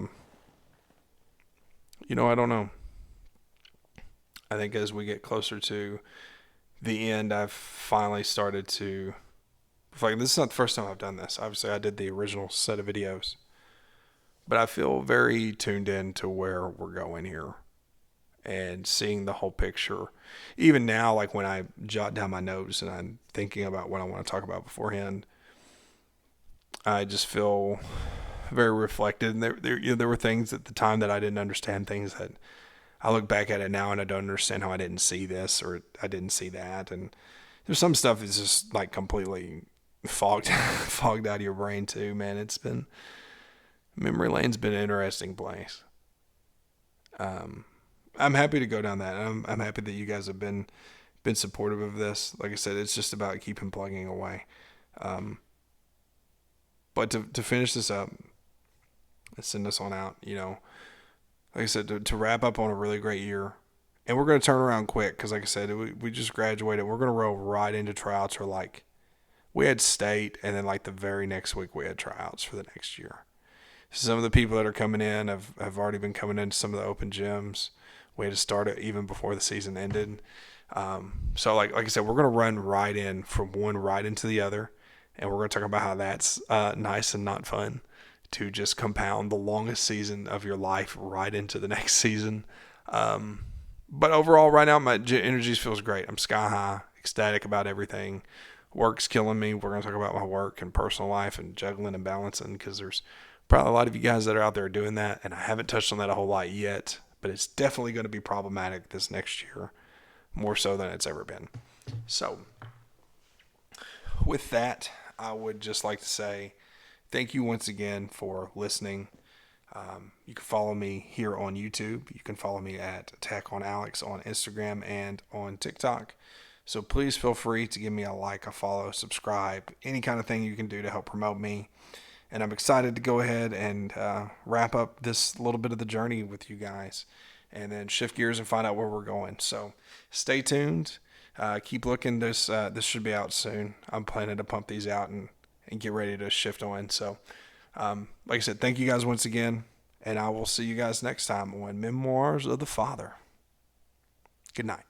don't know. I think as we get closer to the end, I've finally started to. Like, this is not the first time I've done this. Obviously, I did the original set of videos, but I feel very tuned in to where we're going here and seeing the whole picture. Even now, like when I jot down my notes and I'm thinking about what I want to talk about beforehand, I just feel very reflected. And there were things at the time that I didn't understand, things that I look back at it now and I don't understand how I didn't see this or I didn't see that. And there's some stuff that's just like completely fogged out of your brain too, man. Memory lane's been an interesting place. I'm happy to go down that. I'm happy that you guys have been supportive of this. Like I said, it's just about keeping plugging away. But to finish this up and send this on out, like I said, to wrap up on a really great year. And we're going to turn around quick because, like I said, we just graduated. We're going to roll right into tryouts for we had state, and then the very next week we had tryouts for the next year. Some of the people that are coming in have already been coming into some of the open gyms. We had to start it even before the season ended. So like I said, we're going to run right in from one right into the other. And we're going to talk about how that's nice and not fun to just compound the longest season of your life right into the next season. But overall, right now, my energy feels great. I'm sky high, ecstatic about everything. Work's killing me. We're going to talk about my work and personal life and juggling and balancing because there's probably a lot of you guys that are out there doing that, and I haven't touched on that a whole lot yet, but it's definitely going to be problematic this next year, more so than it's ever been. So, with that, I would just like to say thank you once again for listening. You can follow me here on YouTube. You can follow me at Attack on Alex on Instagram and on TikTok. So please feel free to give me a like, a follow, subscribe, any kind of thing you can do to help promote me. And I'm excited to go ahead and wrap up this little bit of the journey with you guys and then shift gears and find out where we're going. So stay tuned. Keep looking. This should be out soon. I'm planning to pump these out and get ready to shift on. So like I said, thank you guys once again. And I will see you guys next time on Memoirs of the Father. Good night.